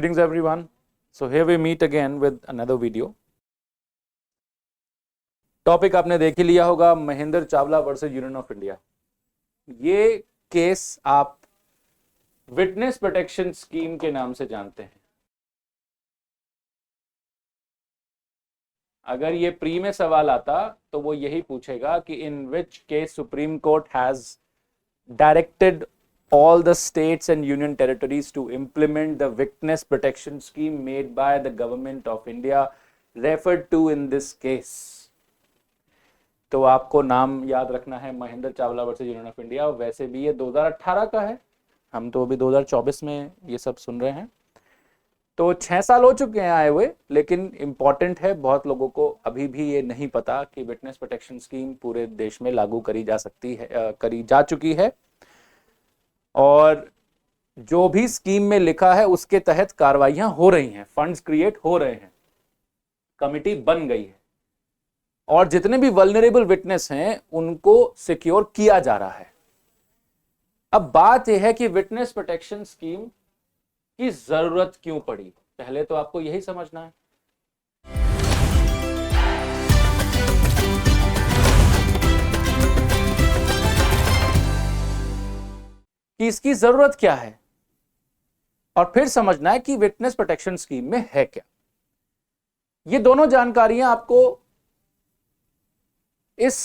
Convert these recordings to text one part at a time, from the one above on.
Greetings everyone. So here we meet again with another video. Topic आपने देख ही लिया होगा, Mahendra Chawla versus union of India. ये केस आप विटनेस प्रोटेक्शन स्कीम के नाम से जानते हैं। अगर ये प्री में सवाल आता तो वो यही पूछेगा कि in which case supreme court has directed all the states and union territories to implement the witness protection scheme made by the government of India referred to in this case. तो आपको नाम याद रखना है Mahendra Chawla versus union of India. वैसे भी ये 2018 का है, हम तो अभी 2024 में ये सब सुन रहे हैं, तो 6 साल हो चुके हैं आए हुए। लेकिन इंपॉर्टेंट है, बहुत लोगों को अभी भी ये नहीं पता कि विटनेस प्रोटेक्शन स्कीम पूरे देश में लागू करी जा चुकी है, और जो भी स्कीम में लिखा है उसके तहत कार्रवाइयां हो रही हैं, फंड्स क्रिएट हो रहे हैं, कमिटी बन गई है, और जितने भी वल्नरेबल विटनेस हैं उनको सिक्योर किया जा रहा है। अब बात यह है कि विटनेस प्रोटेक्शन स्कीम की जरूरत क्यों पड़ी, पहले तो आपको यही समझना है। कि इसकी जरूरत क्या है, और फिर समझना है कि विटनेस प्रोटेक्शन स्कीम में है क्या। ये दोनों जानकारियां आपको इस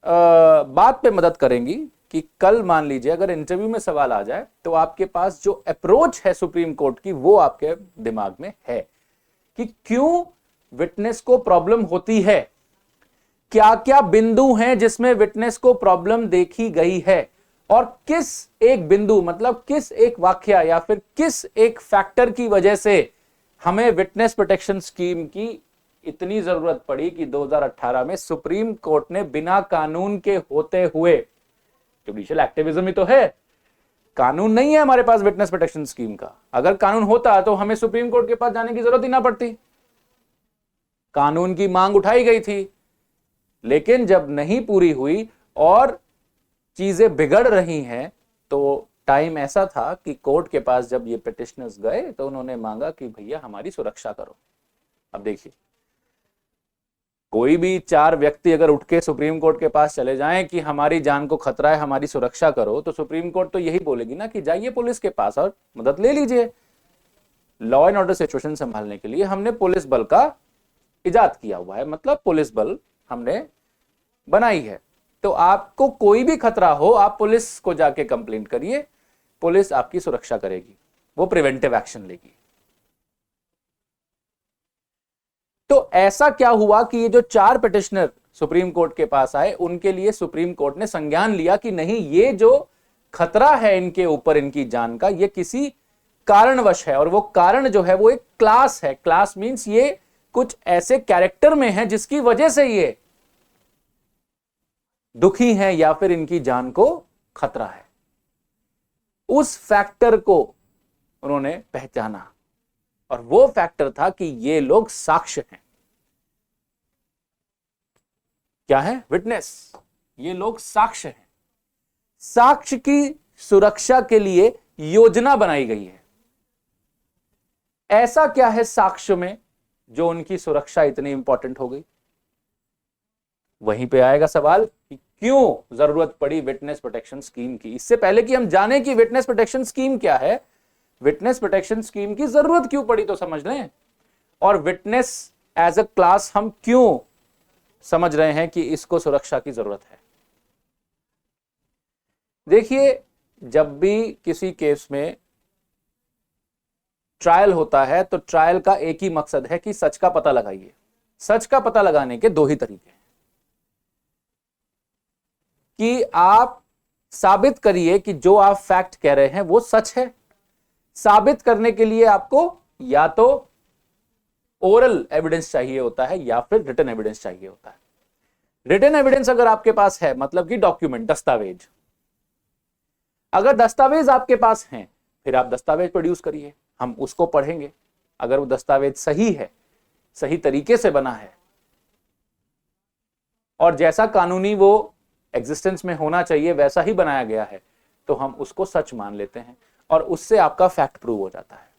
बात पे मदद करेंगी कि कल मान लीजिए अगर इंटरव्यू में सवाल आ जाए तो आपके पास जो अप्रोच है सुप्रीम कोर्ट की वो आपके दिमाग में है कि क्यों विटनेस को प्रॉब्लम होती है, क्या क्या बिंदु हैं जिसमें विटनेस को प्रॉब्लम देखी गई है, और किस एक बिंदु मतलब किस एक वाक्या या फिर किस एक फैक्टर की वजह से हमें विटनेस प्रोटेक्शन स्कीम की इतनी जरूरत पड़ी कि 2018 में सुप्रीम कोर्ट ने बिना कानून के होते हुए, जुडिशियल एक्टिविज्म ही तो है, कानून नहीं है हमारे पास विटनेस प्रोटेक्शन स्कीम का। अगर कानून होता तो हमें सुप्रीम कोर्ट के पास जाने की जरूरत ही ना पड़ती। कानून की मांग उठाई गई थी, लेकिन जब नहीं पूरी हुई और चीजें बिगड़ रही हैं तो टाइम ऐसा था कि कोर्ट के पास जब ये पिटिशनर्स गए तो उन्होंने मांगा कि भैया हमारी सुरक्षा करो। अब देखिए, कोई भी 4 व्यक्ति अगर उठ के सुप्रीम कोर्ट के पास चले जाएं कि हमारी जान को खतरा है, हमारी सुरक्षा करो, तो सुप्रीम कोर्ट तो यही बोलेगी ना कि जाइए पुलिस के पास और मदद ले लीजिए। लॉ एंड ऑर्डर सिचुएशन संभालने के लिए हमने पुलिस बल का इजाद किया हुआ है, मतलब पुलिस बल हमने बनाई है। तो आपको कोई भी खतरा हो आप पुलिस को जाके कंप्लेंट करिए, पुलिस आपकी सुरक्षा करेगी, वो प्रिवेंटिव एक्शन लेगी। तो ऐसा क्या हुआ कि ये जो 4 पिटिशनर सुप्रीम कोर्ट के पास आए उनके लिए सुप्रीम कोर्ट ने संज्ञान लिया कि नहीं, ये जो खतरा है इनके ऊपर, इनकी जान का, ये किसी कारणवश है, और वो कारण जो है वो एक क्लास है। क्लास मींस ये कुछ ऐसे कैरेक्टर में है जिसकी वजह से ये दुखी हैं या फिर इनकी जान को खतरा है। उस फैक्टर को उन्होंने पहचाना, और वो फैक्टर था कि ये लोग साक्ष्य हैं। क्या है? विटनेस। ये लोग साक्ष्य हैं। साक्ष्य की सुरक्षा के लिए योजना बनाई गई है। ऐसा क्या है साक्ष्य में जो उनकी सुरक्षा इतनी इंपॉर्टेंट हो गई? वहीं पे आएगा सवाल कि क्यों जरूरत पड़ी विटनेस प्रोटेक्शन स्कीम की। इससे पहले कि हम जाने कि विटनेस प्रोटेक्शन स्कीम क्या है, विटनेस प्रोटेक्शन स्कीम की जरूरत क्यों पड़ी तो समझ लें, और विटनेस एज अ क्लास हम क्यों समझ रहे हैं कि इसको सुरक्षा की जरूरत है। देखिए, जब भी किसी केस में ट्रायल होता है तो ट्रायल का एक ही मकसद है कि सच का पता लगाइए। सच का पता लगाने के 2 ही तरीके हैं कि आप साबित करिए कि जो आप फैक्ट कह रहे हैं वो सच है। साबित करने के लिए आपको या तो ओरल एविडेंस चाहिए होता है या फिर रिटन एविडेंस चाहिए होता है। रिटन एविडेंस अगर आपके पास है, मतलब कि डॉक्यूमेंट, दस्तावेज, अगर दस्तावेज आपके पास हैं फिर आप दस्तावेज प्रोड्यूस करिए, हम उसको पढ़ेंगे। अगर वो दस्तावेज सही है, सही तरीके से बना है, और जैसा कानूनी वो एग्जिस्टेंस में होना चाहिए वैसा ही बनाया गया है, तो हम उसको सच मान लेते हैं और उससे आपका फैक्ट प्रूव हो जाता है।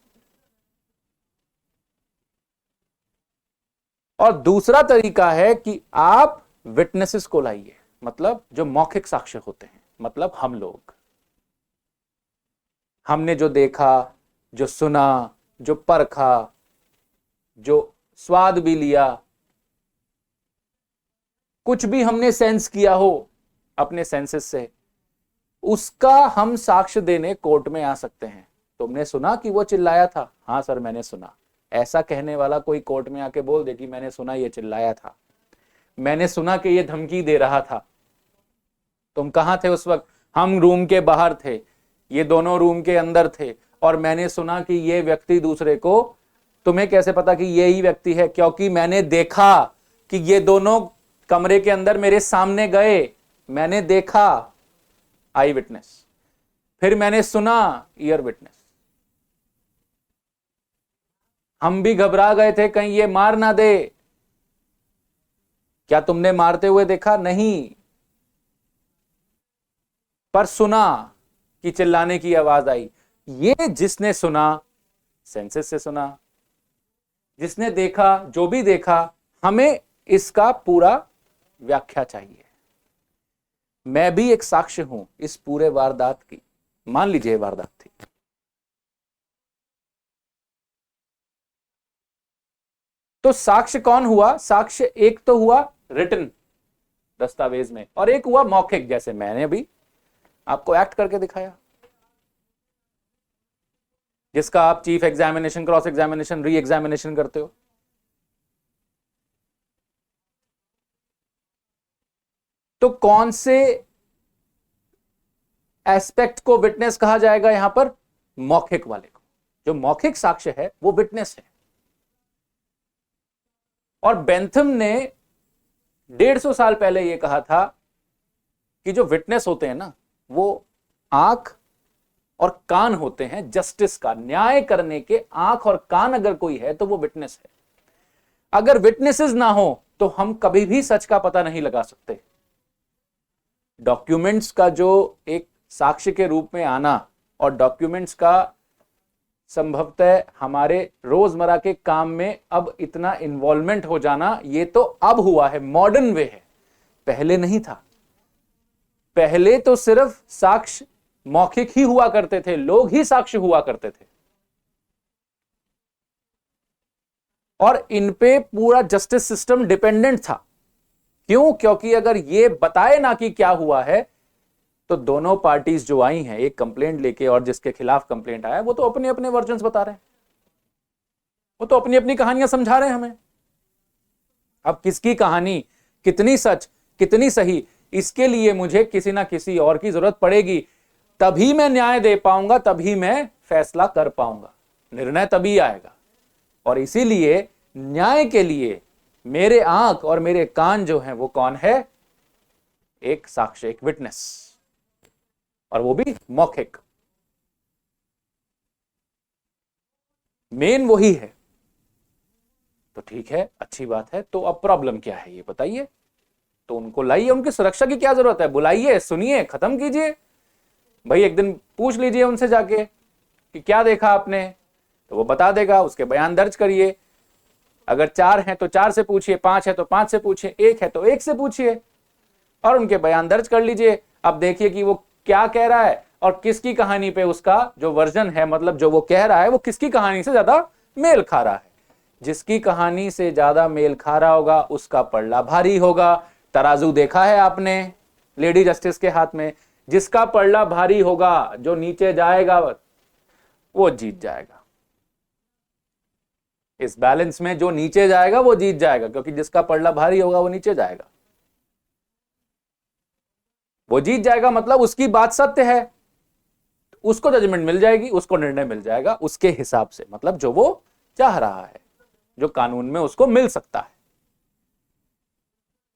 और दूसरा तरीका है कि आप विटनेसेस को लाइए, मतलब जो मौखिक साक्ष्य होते हैं, मतलब हम लोग, हमने जो देखा, जो सुना, जो परखा, जो स्वाद भी लिया, कुछ भी हमने सेंस किया हो अपने सेंसेस से, उसका हम साक्ष्य देने कोर्ट में आ सकते हैं। तुमने सुना कि वो चिल्लाया था? हाँ सर मैंने सुना। ऐसा कहने वाला कोई कोर्ट में आके बोल दे कि मैंने सुना ये चिल्लाया था, मैंने सुना कि ये धमकी दे रहा था। तुम कहां थे उस वक्त? हम रूम के बाहर थे, ये दोनों रूम के अंदर थे, और मैंने सुना कि ये व्यक्ति दूसरे को, तुम्हें कैसे पता कि यही व्यक्ति है? क्योंकि मैंने देखा कि ये दोनों कमरे के अंदर मेरे सामने गए, मैंने देखा, आई विटनेस। फिर मैंने सुना, ईयर विटनेस। हम भी घबरा गए थे कहीं ये मार ना दे। क्या तुमने मारते हुए देखा? नहीं, पर सुना कि चिल्लाने की आवाज आई। ये जिसने सुना, सेंसेस से सुना, जिसने देखा, जो भी देखा, हमें इसका पूरा व्याख्या चाहिए। मैं भी एक साक्ष्य हूं इस पूरे वारदात की। मान लीजिए वारदात थी, तो साक्ष्य कौन हुआ? साक्ष्य एक तो हुआ रिटन दस्तावेज में, और एक हुआ मौखिक, जैसे मैंने अभी आपको एक्ट करके दिखाया, जिसका आप chief examination, cross examination, re examination करते हो। तो कौन से एस्पेक्ट को विटनेस कहा जाएगा यहां पर? मौखिक वाले को। जो मौखिक साक्ष्य है वो विटनेस है। और बेंथम ने 150 साल पहले यह कहा था कि जो विटनेस होते हैं ना, वो आंख और कान होते हैं जस्टिस का, न्याय करने के आंख और कान अगर कोई है तो वो विटनेस है। अगर विटनेसेस ना हो तो हम कभी भी सच का पता नहीं लगा सकते। डॉक्यूमेंट्स का जो एक साक्ष्य के रूप में आना, और डॉक्यूमेंट्स का संभवतः हमारे रोजमर्रा के काम में अब इतना इन्वॉल्वमेंट हो जाना, ये तो अब हुआ है, मॉडर्न वे है, पहले नहीं था। पहले तो सिर्फ साक्ष्य मौखिक ही हुआ करते थे, लोग ही साक्ष्य हुआ करते थे, और इन पे पूरा जस्टिस सिस्टम डिपेंडेंट था। क्यों? क्योंकि अगर ये बताए ना कि क्या हुआ है, तो दोनों पार्टीज जो आई हैं एक कंप्लेंट लेके और जिसके खिलाफ कंप्लेंट आया, वो तो अपने अपने वर्जन्स बता रहे हैं, वो तो अपनी अपनी कहानियां समझा रहे हैं हमें। अब किसकी कहानी कितनी सच, कितनी सही, इसके लिए मुझे किसी ना किसी और की जरूरत पड़ेगी, तभी मैं न्याय दे पाऊंगा, तभी मैं फैसला कर पाऊंगा, निर्णय तभी आएगा। और इसीलिए न्याय के लिए मेरे आंख और मेरे कान जो हैं वो कौन है? एक साक्ष्य, एक विटनेस, और वो भी मौखिक। मेन वही है। तो ठीक है, अच्छी बात है। तो अब प्रॉब्लम क्या है ये बताइए। तो उनको लाइए, उनकी सुरक्षा की क्या जरूरत है? बुलाइए, सुनिए, खत्म कीजिए। भाई एक दिन पूछ लीजिए उनसे जाके कि क्या देखा आपने, तो वो बता देगा, उसके बयान दर्ज करिए। अगर 4 हैं तो 4 से पूछिए, 5 है तो 5 से पूछिए, 1 है तो 1 से पूछिए, और उनके बयान दर्ज कर लीजिए। अब देखिए कि वो क्या कह रहा है और किसकी कहानी पे उसका जो वर्जन है, मतलब जो वो कह रहा है, वो किसकी कहानी से ज्यादा मेल खा रहा है। जिसकी कहानी से ज्यादा मेल खा रहा होगा उसका पलड़ा भारी होगा। तराजू देखा है आपने लेडी जस्टिस के हाथ में? जिसका पलड़ा भारी होगा, जो नीचे जाएगा, वो जीत जाएगा। इस बैलेंस में जो नीचे जाएगा वो जीत जाएगा, क्योंकि जिसका पलड़ा भारी होगा वो नीचे जाएगा, वो जीत जाएगा। मतलब उसकी बात सत्य है, उसको जजमेंट मिल जाएगी, उसको निर्णय मिल जाएगा उसके हिसाब से, मतलब जो वो चाह रहा है, जो कानून में उसको मिल सकता है।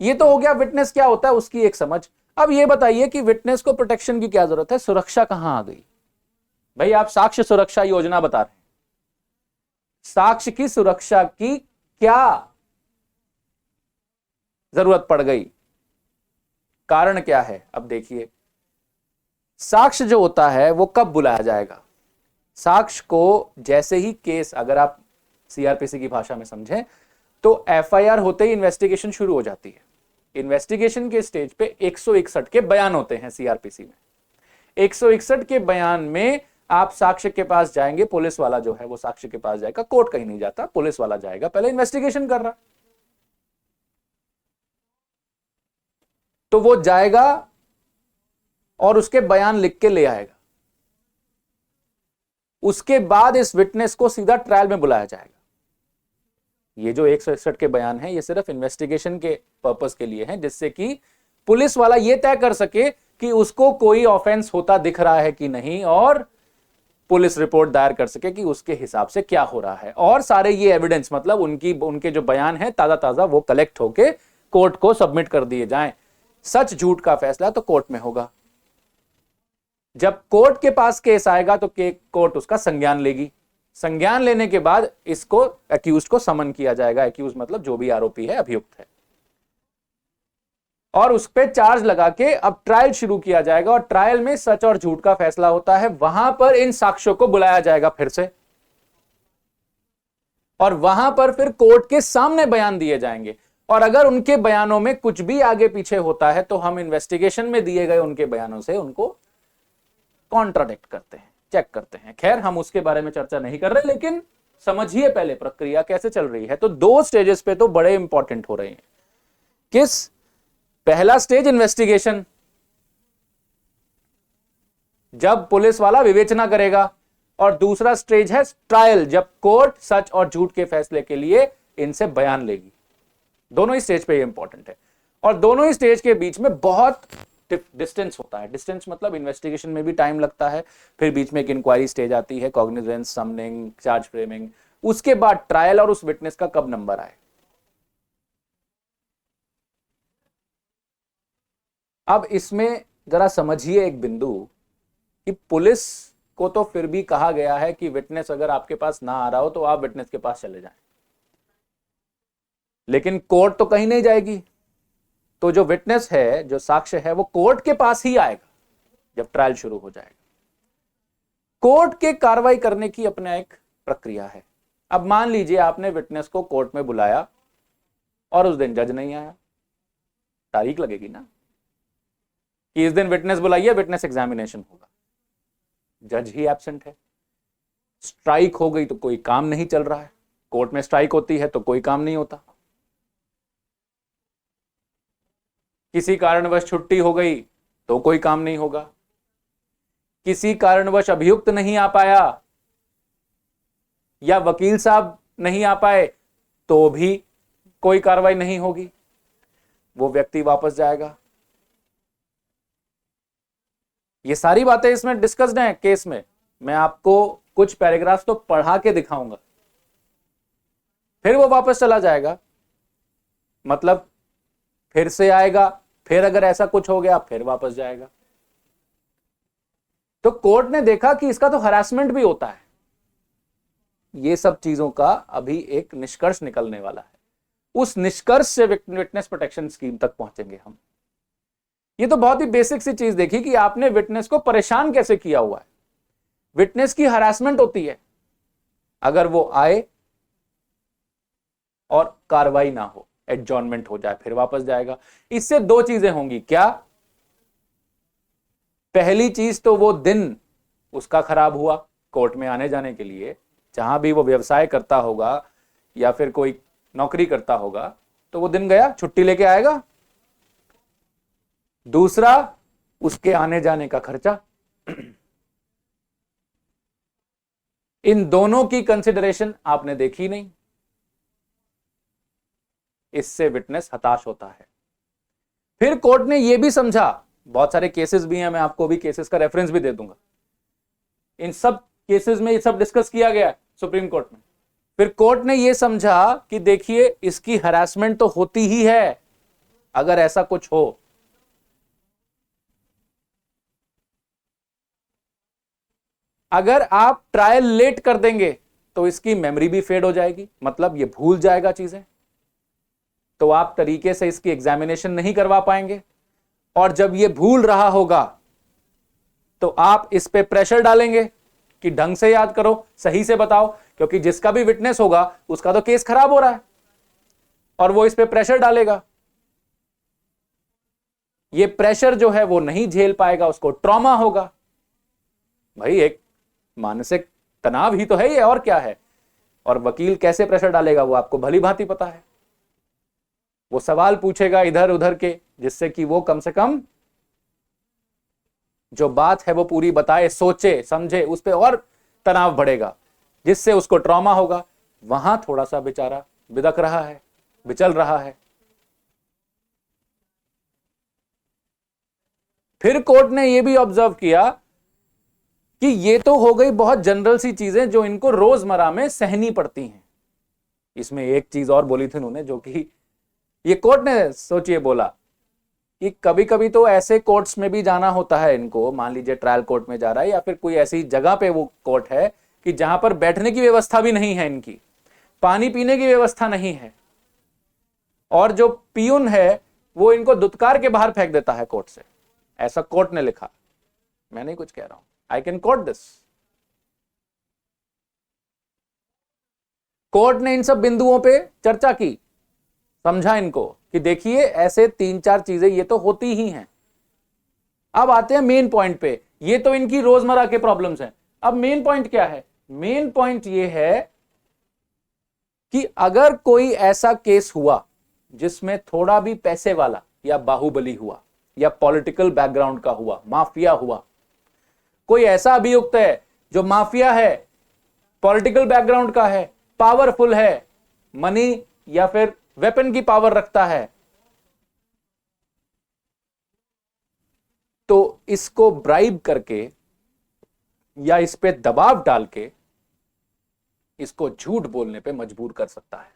ये तो हो गया विटनेस क्या होता है उसकी एक समझ। अब ये बताइए कि विटनेस को प्रोटेक्शन की क्या जरूरत है? सुरक्षा कहां आ गई? भाई आप साक्ष्य सुरक्षा योजना बता रहे हैं, साक्ष्य की सुरक्षा की क्या जरूरत पड़ गई? कारण क्या है? अब देखिए, साक्ष्य जो होता है वो कब बुलाया जाएगा? साक्ष्य को जैसे ही केस, अगर आप सीआरपीसी की भाषा में समझें, तो एफआईआर होते ही इन्वेस्टिगेशन शुरू हो जाती है। इन्वेस्टिगेशन के स्टेज पे 161 के बयान होते हैं सीआरपीसी में। 161 के बयान में आप साक्ष्य के पास जाएंगे, पुलिस वाला जो है वो साक्ष्य के पास जाएगा, कोर्ट कहीं नहीं जाता, पुलिस वाला जाएगा, पहले इन्वेस्टिगेशन कर रहा, तो वो जाएगा और उसके बयान लिख के ले आएगा। उसके बाद इस विटनेस को सीधा ट्रायल में बुलाया जाएगा। ये जो 161 के बयान हैं ये सिर्फ इन्वेस्टिगेशन के पर्पस के लिए हैं, जिससे कि पुलिस वाला ये तय कर सके कि उसको कोई ऑफेंस होता दिख रहा है कि नहीं, और पुलिस रिपोर्ट दायर कर सके कि उसके हिसाब से क्या हो रहा है। और सारे ये एविडेंस, मतलब उनके जो बयान है ताजा ताजा, वो कलेक्ट होके कोर्ट को सबमिट कर दिए जाएं। सच झूठ का फैसला तो कोर्ट में होगा। जब कोर्ट के पास केस आएगा तो कोर्ट उसका संज्ञान लेगी। संज्ञान लेने के बाद इसको अक्यूज्ड को समन किया जाएगा। अक्यूज मतलब जो भी आरोपी है, अभियुक्त है, और उस पर चार्ज लगा के अब ट्रायल शुरू किया जाएगा। और ट्रायल में सच और झूठ का फैसला होता है। वहां पर इन साक्ष्यों को बुलाया जाएगा फिर से, और वहां पर फिर कोर्ट के सामने बयान दिए जाएंगे। और अगर उनके बयानों में कुछ भी आगे पीछे होता है तो हम इन्वेस्टिगेशन में दिए गए उनके बयानों से उनको कॉन्ट्राडिक्ट करते हैं, चेक करते हैं। खैर, हम उसके बारे में चर्चा नहीं कर रहे, लेकिन समझिए पहले प्रक्रिया कैसे चल रही है। तो 2 स्टेजेस पे तो बड़े इंपॉर्टेंट हो रहे हैं। किस? पहला स्टेज इन्वेस्टिगेशन, जब पुलिस वाला विवेचना करेगा, और दूसरा स्टेज है ट्रायल, जब कोर्ट सच और झूठ के फैसले के लिए इनसे बयान लेगी। दोनों ही स्टेज पे ये इंपॉर्टेंट है, और दोनों ही स्टेज के बीच में बहुत डिस्टेंस होता है। डिस्टेंस मतलब इन्वेस्टिगेशन में भी टाइम लगता है, फिर बीच में एक इंक्वायरी स्टेज आती है, कॉग्निजेंस, समनिंग, चार्ज फ्रेमिंग, उसके बाद ट्रायल, और उस विटनेस का कब नंबर आए। अब इसमें जरा समझिए एक बिंदु कि पुलिस को तो फिर भी कहा गया है कि विटनेस अगर आपके पास ना आ रहा हो तो आप विटनेस के पास चले जाएं, लेकिन कोर्ट तो कहीं नहीं जाएगी। तो जो विटनेस है, जो साक्ष्य है, वो कोर्ट के पास ही आएगा जब ट्रायल शुरू हो जाएगा। कोर्ट के कार्रवाई करने की अपना एक प्रक्रिया है। अब मान लीजिए आपने विटनेस को कोर्ट में बुलाया और उस दिन जज नहीं आया, तारीख लगेगी ना कि इस दिन विटनेस बुलाइए, विटनेस एग्जामिनेशन होगा, जज ही एब्सेंट है। स्ट्राइक हो गई तो कोई काम नहीं चल रहा है, कोर्ट में स्ट्राइक होती है तो कोई काम नहीं होता। किसी कारणवश छुट्टी हो गई तो कोई काम नहीं होगा। किसी कारणवश अभियुक्त नहीं आ पाया या वकील साहब नहीं आ पाए तो भी कोई कार्रवाई नहीं होगी, वो व्यक्ति वापस जाएगा। ये सारी बातें इसमें डिस्कस्ड हैं केस में। मैं आपको कुछ पैराग्राफ तो पढ़ा के दिखाऊंगा, फिर वो वापस चला जाएगा, मतलब फिर से आएगा, फिर अगर ऐसा कुछ हो गया फिर वापस जाएगा। तो कोर्ट ने देखा कि इसका तो हरासमेंट भी होता है। ये सब चीजों का अभी एक निष्कर्ष निकलने वाला है। उस निष्कर्ष से विटनेस प्रोटेक्शन स्कीम तक पहुंचेंगे हम। ये तो बहुत ही बेसिक सी चीज देखी कि आपने विटनेस को परेशान कैसे किया हुआ है। विटनेस की हरासमेंट होती है अगर वो आए और कार्रवाई ना हो, एडजॉर्नमेंट हो जाए, फिर वापस जाएगा। इससे 2 चीजें होंगी। क्या? पहली चीज तो वो दिन उसका खराब हुआ कोर्ट में आने जाने के लिए, जहां भी वो व्यवसाय करता होगा या फिर कोई नौकरी करता होगा तो वो दिन गया, छुट्टी लेके आएगा। दूसरा, उसके आने जाने का खर्चा। इन दोनों की कंसिडरेशन आपने देखी नहीं, इससे विटनेस हताश होता है। फिर कोर्ट ने यह भी समझा, बहुत सारे केसेस भी हैं, मैं आपको भी केसेस का रेफरेंस भी दे दूंगा, इन सब केसेस में ये सब डिस्कस किया गया सुप्रीम कोर्ट में। फिर कोर्ट ने यह समझा कि देखिए इसकी हरासमेंट तो होती ही है अगर ऐसा कुछ हो। अगर आप ट्रायल लेट कर देंगे तो इसकी मेमोरी भी फेड हो जाएगी, मतलब ये भूल जाएगा चीजें, तो आप तरीके से इसकी एग्जामिनेशन नहीं करवा पाएंगे। और जब ये भूल रहा होगा तो आप इस पे प्रेशर डालेंगे कि ढंग से याद करो, सही से बताओ, क्योंकि जिसका भी विटनेस होगा उसका तो केस खराब हो रहा है। और वो इस पे प्रेशर डालेगा। ये प्रेशर जो है वो नहीं झेल पाएगा, उसको ट्रॉमा होगा। भाई एक मानसिक तनाव ही तो है ये, और क्या है। और वकील कैसे प्रेशर डालेगा वो आपको भली भांति पता है। वो सवाल पूछेगा इधर उधर के, जिससे कि वो कम से कम जो बात है वो पूरी बताए, सोचे समझे, उस पर और तनाव बढ़ेगा, जिससे उसको ट्रॉमा होगा। वहां थोड़ा सा बेचारा बिदक रहा है, विचल रहा है। फिर कोर्ट ने यह भी ऑब्जर्व किया कि ये तो हो गई बहुत जनरल सी चीजें जो इनको रोजमर्रा में सहनी पड़ती हैं। इसमें एक चीज और बोली थी उन्होंने, जो कि ये कोर्ट ने सोचिए बोला कि कभी कभी तो ऐसे कोर्ट्स में भी जाना होता है इनको, मान लीजिए ट्रायल कोर्ट में जा रहा है या फिर कोई ऐसी जगह पे वो कोर्ट है कि जहां पर बैठने की व्यवस्था भी नहीं है, इनकी पानी पीने की व्यवस्था नहीं है, और जो पियून है वो इनको दुत्कार के बाहर फेंक देता है कोर्ट से। ऐसा कोर्ट ने लिखा, मैं नहीं कुछ कह रहा हूं, I can coat this. Court ने इन सब बिंदुओं पे चर्चा की, समझा इनको कि देखिए ऐसे 3-4 चीजें ये तो होती ही हैं। अब आते हैं मेन पॉइंट पे। ये तो इनकी रोजमर्रा के प्रॉब्लम्स हैं। अब मेन पॉइंट क्या है? मेन पॉइंट ये है कि अगर कोई ऐसा केस हुआ जिसमें थोड़ा भी पैसे वाला या बाहुबली हुआ या पॉलिटिकल बैकग्राउंड का हुआ, माफिया हुआ, कोई ऐसा अभियुक्त है जो माफिया है, पॉलिटिकल बैकग्राउंड का है, पावरफुल है, मनी या फिर वेपन की पावर रखता है, तो इसको ब्राइब करके या इस पे दबाव डाल के इसको झूठ बोलने पे मजबूर कर सकता है।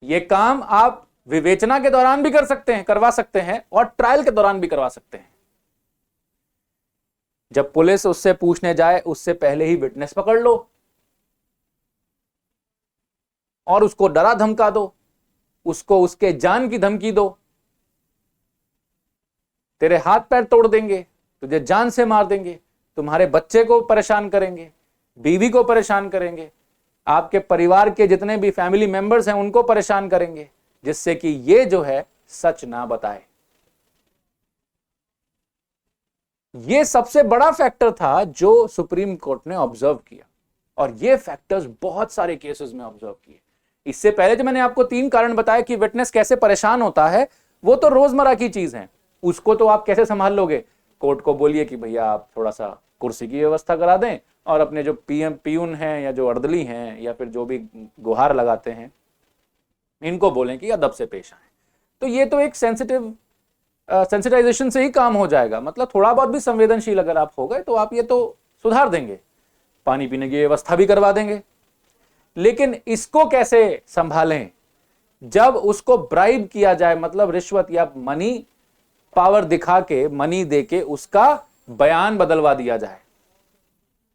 यह काम आप विवेचना के दौरान भी कर सकते हैं, करवा सकते हैं, और ट्रायल के दौरान भी करवा सकते हैं। जब पुलिस उससे पूछने जाए उससे पहले ही विटनेस पकड़ लो और उसको डरा धमका दो, उसको उसके जान की धमकी दो, तेरे हाथ पैर तोड़ देंगे, तुझे जान से मार देंगे, तुम्हारे बच्चे को परेशान करेंगे, बीवी को परेशान करेंगे, आपके परिवार के जितने भी फैमिली मेंबर्स हैं उनको परेशान करेंगे, जिससे कि ये जो है सच ना बताए। ये सबसे बड़ा फैक्टर था जो सुप्रीम कोर्ट ने ऑब्जर्व किया, और ये फैक्टर्स बहुत सारे केसेस में ऑब्जर्व किए। इससे पहले जो मैंने आपको 3 कारण बताया कि विटनेस कैसे परेशान होता है, वो तो रोजमर्रा की चीज है, उसको तो आप कैसे संभाल लोगे। कोर्ट को बोलिए कि भैया आप थोड़ा सा कुर्सी की व्यवस्था करा दें, और अपने जो पियून हैं या जो अर्दली हैं या फिर जो भी गुहार लगाते हैं इनको बोलें कि अदब से पेश आए। तो ये तो एक सेंसिटाइजेशन से ही काम हो जाएगा। मतलब थोड़ा बहुत भी संवेदनशील अगर आप हो गए तो आप ये तो सुधार देंगे, पानी पीने की व्यवस्था भी करवा देंगे। लेकिन इसको कैसे संभालें जब उसको ब्राइब किया जाए, मतलब रिश्वत या मनी पावर दिखा के, मनी देके उसका बयान बदलवा दिया जाए,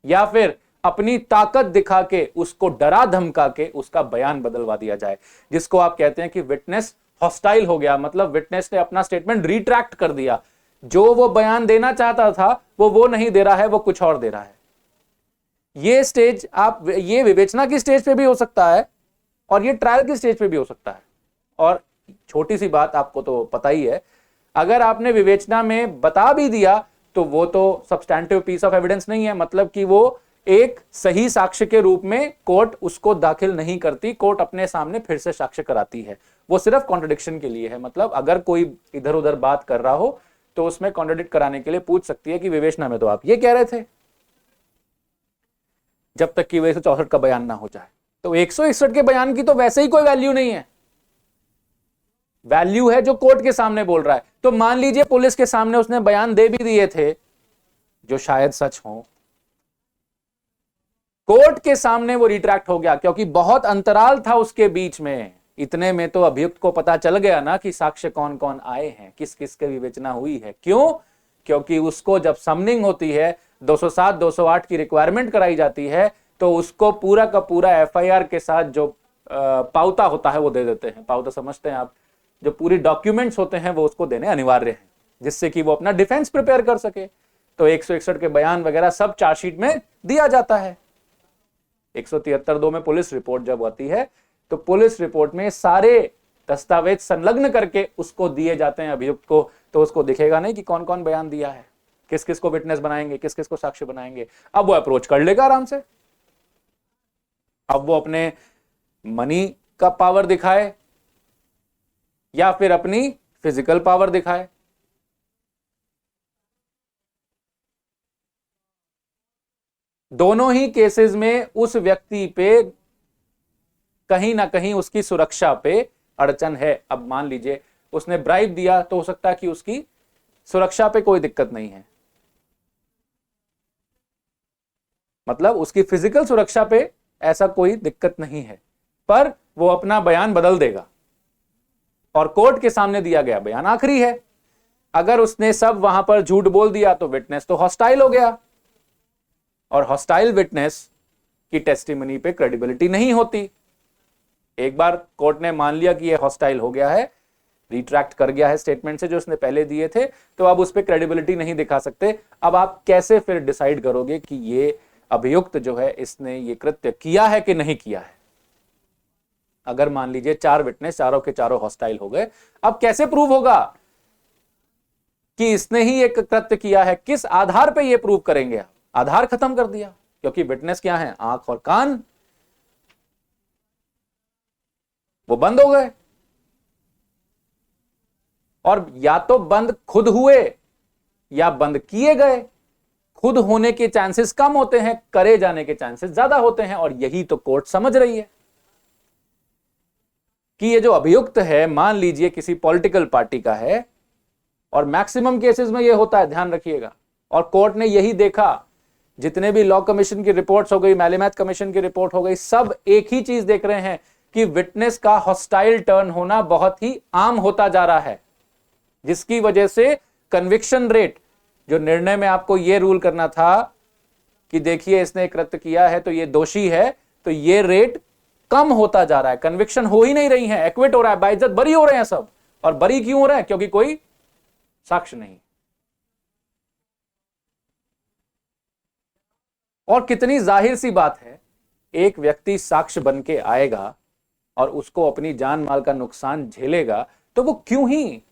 या फिर अपनी ताकत दिखा के उसको डरा धमका के उसका बयान बदलवा दिया जाए, जिसको आप कहते हैं कि विटनेस हॉस्टाइल हो गया। मतलब विटनेस ने अपना स्टेटमेंट रिट्रैक्ट कर दिया, जो वो बयान देना चाहता था वो नहीं दे रहा है, वो कुछ और दे रहा है। ये स्टेज आप, ये विवेचना की स्टेज पे भी हो सकता है और ये ट्रायल की स्टेज पे भी हो सकता है। और छोटी सी बात आपको तो पता ही है, अगर आपने विवेचना में बता भी दिया तो वो तो सब्सटैंटिव पीस ऑफ एविडेंस नहीं है, मतलब कि वो एक सही साक्ष्य के रूप में कोर्ट उसको दाखिल नहीं करती, कोर्ट अपने सामने फिर से साक्ष्य कराती है। वो सिर्फ कॉन्ट्रडिक्शन के लिए है। मतलब अगर कोई इधर उधर बात कर रहा हो तो उसमें कॉन्ट्रडिक्ट कराने के लिए पूछ सकती है कि विवेचना में तो आप ये कह रहे थे, जब तक कि 164 का बयान ना हो जाए। तो 161 के बयान की तो वैसे ही कोई वैल्यू नहीं है, वैल्यू है जो कोर्ट के सामने बोल रहा है। तो मान लीजिए पुलिस के सामने उसने बयान दे भी दिए थे जो शायद सच हो, कोर्ट के सामने वो रिट्रैक्ट हो गया क्योंकि बहुत अंतराल था उसके बीच में। इतने में तो अभियुक्त को पता चल गया ना कि साक्ष्य कौन कौन आए हैं, किस किस की विवेचना हुई है। क्यों? क्योंकि उसको जब समनिंग होती है, 207 208 की रिक्वायरमेंट कराई जाती है, तो उसको पूरा का पूरा एफआईआर के साथ जो पावता होता है वो दे देते हैं। पावता समझते हैं आप? जो पूरी डॉक्यूमेंट्स होते हैं वो उसको देने अनिवार्य है, जिससे कि वो अपना डिफेंस प्रिपेयर कर सके। तो 161 के बयान वगैरह सब चार्जशीट में दिया जाता है। 173(2) में पुलिस रिपोर्ट जब आती है तो पुलिस रिपोर्ट में सारे दस्तावेज संलग्न करके उसको दिए जाते हैं अभियुक्त को, तो उसको दिखेगा नहीं कि कौन कौन बयान दिया है, किस किस को विटनेस बनाएंगे, किस किस को साक्ष्य बनाएंगे। अब वो अप्रोच कर लेगा आराम से। अब वो अपने मनी का पावर दिखाए या फिर अपनी फिजिकल पावर दिखाए। दोनों ही केसेस में उस व्यक्ति पे कहीं ना कहीं उसकी सुरक्षा पे अड़चन है। अब मान लीजिए उसने ब्राइब दिया तो हो सकता है कि उसकी सुरक्षा पे कोई दिक्कत नहीं है, मतलब उसकी फिजिकल सुरक्षा पे ऐसा कोई दिक्कत नहीं है, पर वो अपना बयान बदल देगा और कोर्ट के सामने दिया गया बयान आखिरी है। अगर उसने सब वहां पर झूठ बोल दिया तो विटनेस तो हॉस्टाइल हो गया, और हॉस्टाइल विटनेस की टेस्टिमनी पे क्रेडिबिलिटी नहीं होती। एक बार कोर्ट ने मान लिया कि ये हॉस्टाइल हो गया है, रिट्रैक्ट कर गया है स्टेटमेंट से जो उसने पहले दिए थे, तो अब उस पर क्रेडिबिलिटी नहीं दिखा सकते। अब आप कैसे फिर डिसाइड करोगे कि ये अभियुक्त जो है इसने ये कृत्य किया है कि नहीं किया है? अगर मान लीजिए 4 विटनेस चारों के चारों हॉस्टाइल हो गए, अब कैसे प्रूव होगा कि इसने ही एक कृत्य किया है? किस आधार पे ये प्रूव करेंगे? आधार खत्म कर दिया, क्योंकि विटनेस क्या है, आंख और कान, वो बंद हो गए। और या तो बंद खुद हुए या बंद किए गए। खुद होने के चांसेस कम होते हैं, करे जाने के चांसेस ज्यादा होते हैं, और यही तो कोर्ट समझ रही है कि ये जो अभियुक्त है, मान लीजिए किसी पॉलिटिकल पार्टी का है, और मैक्सिमम केसेस में ये होता है, ध्यान रखिएगा। और कोर्ट ने यही देखा, जितने भी लॉ कमीशन की रिपोर्ट्स हो गई, मैलीमैथ कमीशन की रिपोर्ट हो गई, सब एक ही चीज देख रहे हैं कि विटनेस का हॉस्टाइल टर्न होना बहुत ही आम होता जा रहा है, जिसकी वजह से कन्विक्शन रेट, जो निर्णय में आपको यह रूल करना था कि देखिए इसने कृत्य किया है तो ये दोषी है, तो ये रेट कम होता जा रहा है। कन्विक्शन हो ही नहीं रही है, एक्विट हो रहा है, बाइज्जत बरी हो रहे हैं सब। और बरी क्यों हो रहा है? क्योंकि कोई साक्ष्य नहीं। और कितनी जाहिर सी बात है, एक व्यक्ति साक्ष्य बन के आएगा और उसको अपनी जान माल का नुकसान झेलेगा, तो वो क्यों ही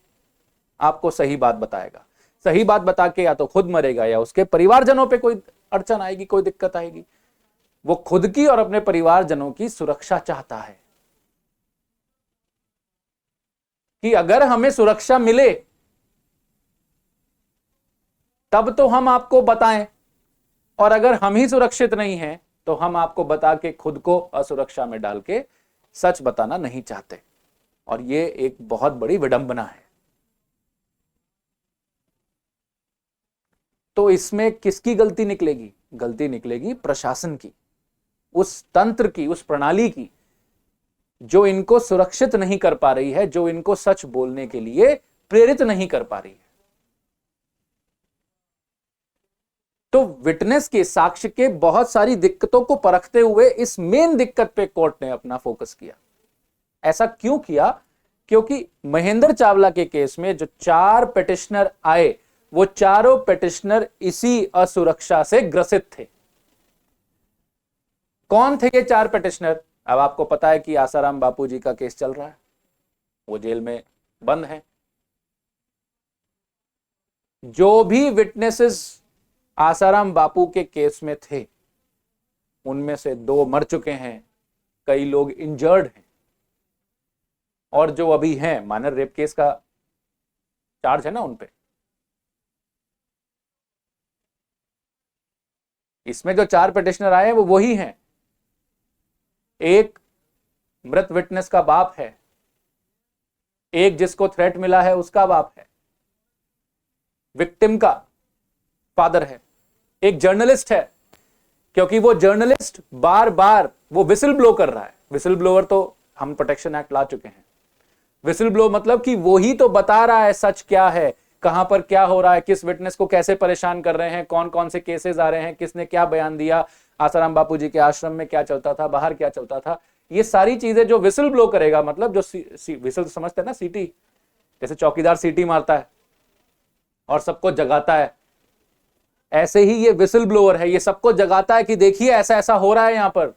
आपको सही बात बताएगा? सही बात बता के या तो खुद मरेगा या उसके परिवारजनों पे कोई अड़चन आएगी, कोई दिक्कत आएगी। वो खुद की और अपने परिवारजनों की सुरक्षा चाहता है कि अगर हमें सुरक्षा मिले तब तो हम आपको बताएं, और अगर हम ही सुरक्षित नहीं हैं तो हम आपको बता के खुद को असुरक्षा में डाल के सच बताना नहीं चाहते। और ये एक बहुत बड़ी विडंबना है। तो इसमें किसकी गलती निकलेगी? गलती निकलेगी प्रशासन की, उस तंत्र की, उस प्रणाली की, जो इनको सुरक्षित नहीं कर पा रही है, जो इनको सच बोलने के लिए प्रेरित नहीं कर पा रही है। तो विटनेस के साक्ष्य के बहुत सारी दिक्कतों को परखते हुए इस मेन दिक्कत पे कोर्ट ने अपना फोकस किया। ऐसा क्यों किया? क्योंकि महेंद्र चावला के केस में जो 4 पिटिशनर आए, वो चारों पिटिशनर इसी असुरक्षा से ग्रसित थे। कौन थे ये 4 पिटिशनर? अब आपको पता है कि आसाराम बापू जी का केस चल रहा है, वो जेल में बंद है। जो भी विटनेसेस आसाराम बापू के केस में थे, उनमें से 2 मर चुके हैं, कई लोग इंजर्ड हैं, और जो अभी हैं, माइनर रेप केस का चार्ज है ना उन पे, इसमें जो 4 पिटिशनर आए हैं वो वही हैं। एक मृत विटनेस का बाप है, एक जिसको थ्रेट मिला है उसका बाप है, विक्टिम का फादर है, एक जर्नलिस्ट है, क्योंकि वो जर्नलिस्ट बार बार वो विसिल ब्लो कर रहा है। विसिल ब्लोअर तो हम प्रोटेक्शन एक्ट ला चुके हैं। विसिल ब्लो मतलब कि वो ही तो बता रहा है सच क्या है, कहां पर क्या हो रहा है, किस विटनेस को कैसे परेशान कर रहे हैं, कौन कौन से केसेस आ रहे हैं, किसने क्या बयान दिया, आसाराम बापू जी के आश्रम में क्या चलता था, बाहर क्या चलता था। ये सारी चीजें जो विसिल ब्लो करेगा, मतलब जो विसिल समझते हैं ना, सीटी, जैसे चौकीदार सीटी मारता है और सबको जगाता है, ऐसे ही ये विसिल ब्लोअर है, ये सबको जगाता है कि देखिए ऐसा ऐसा हो रहा है यहां पर,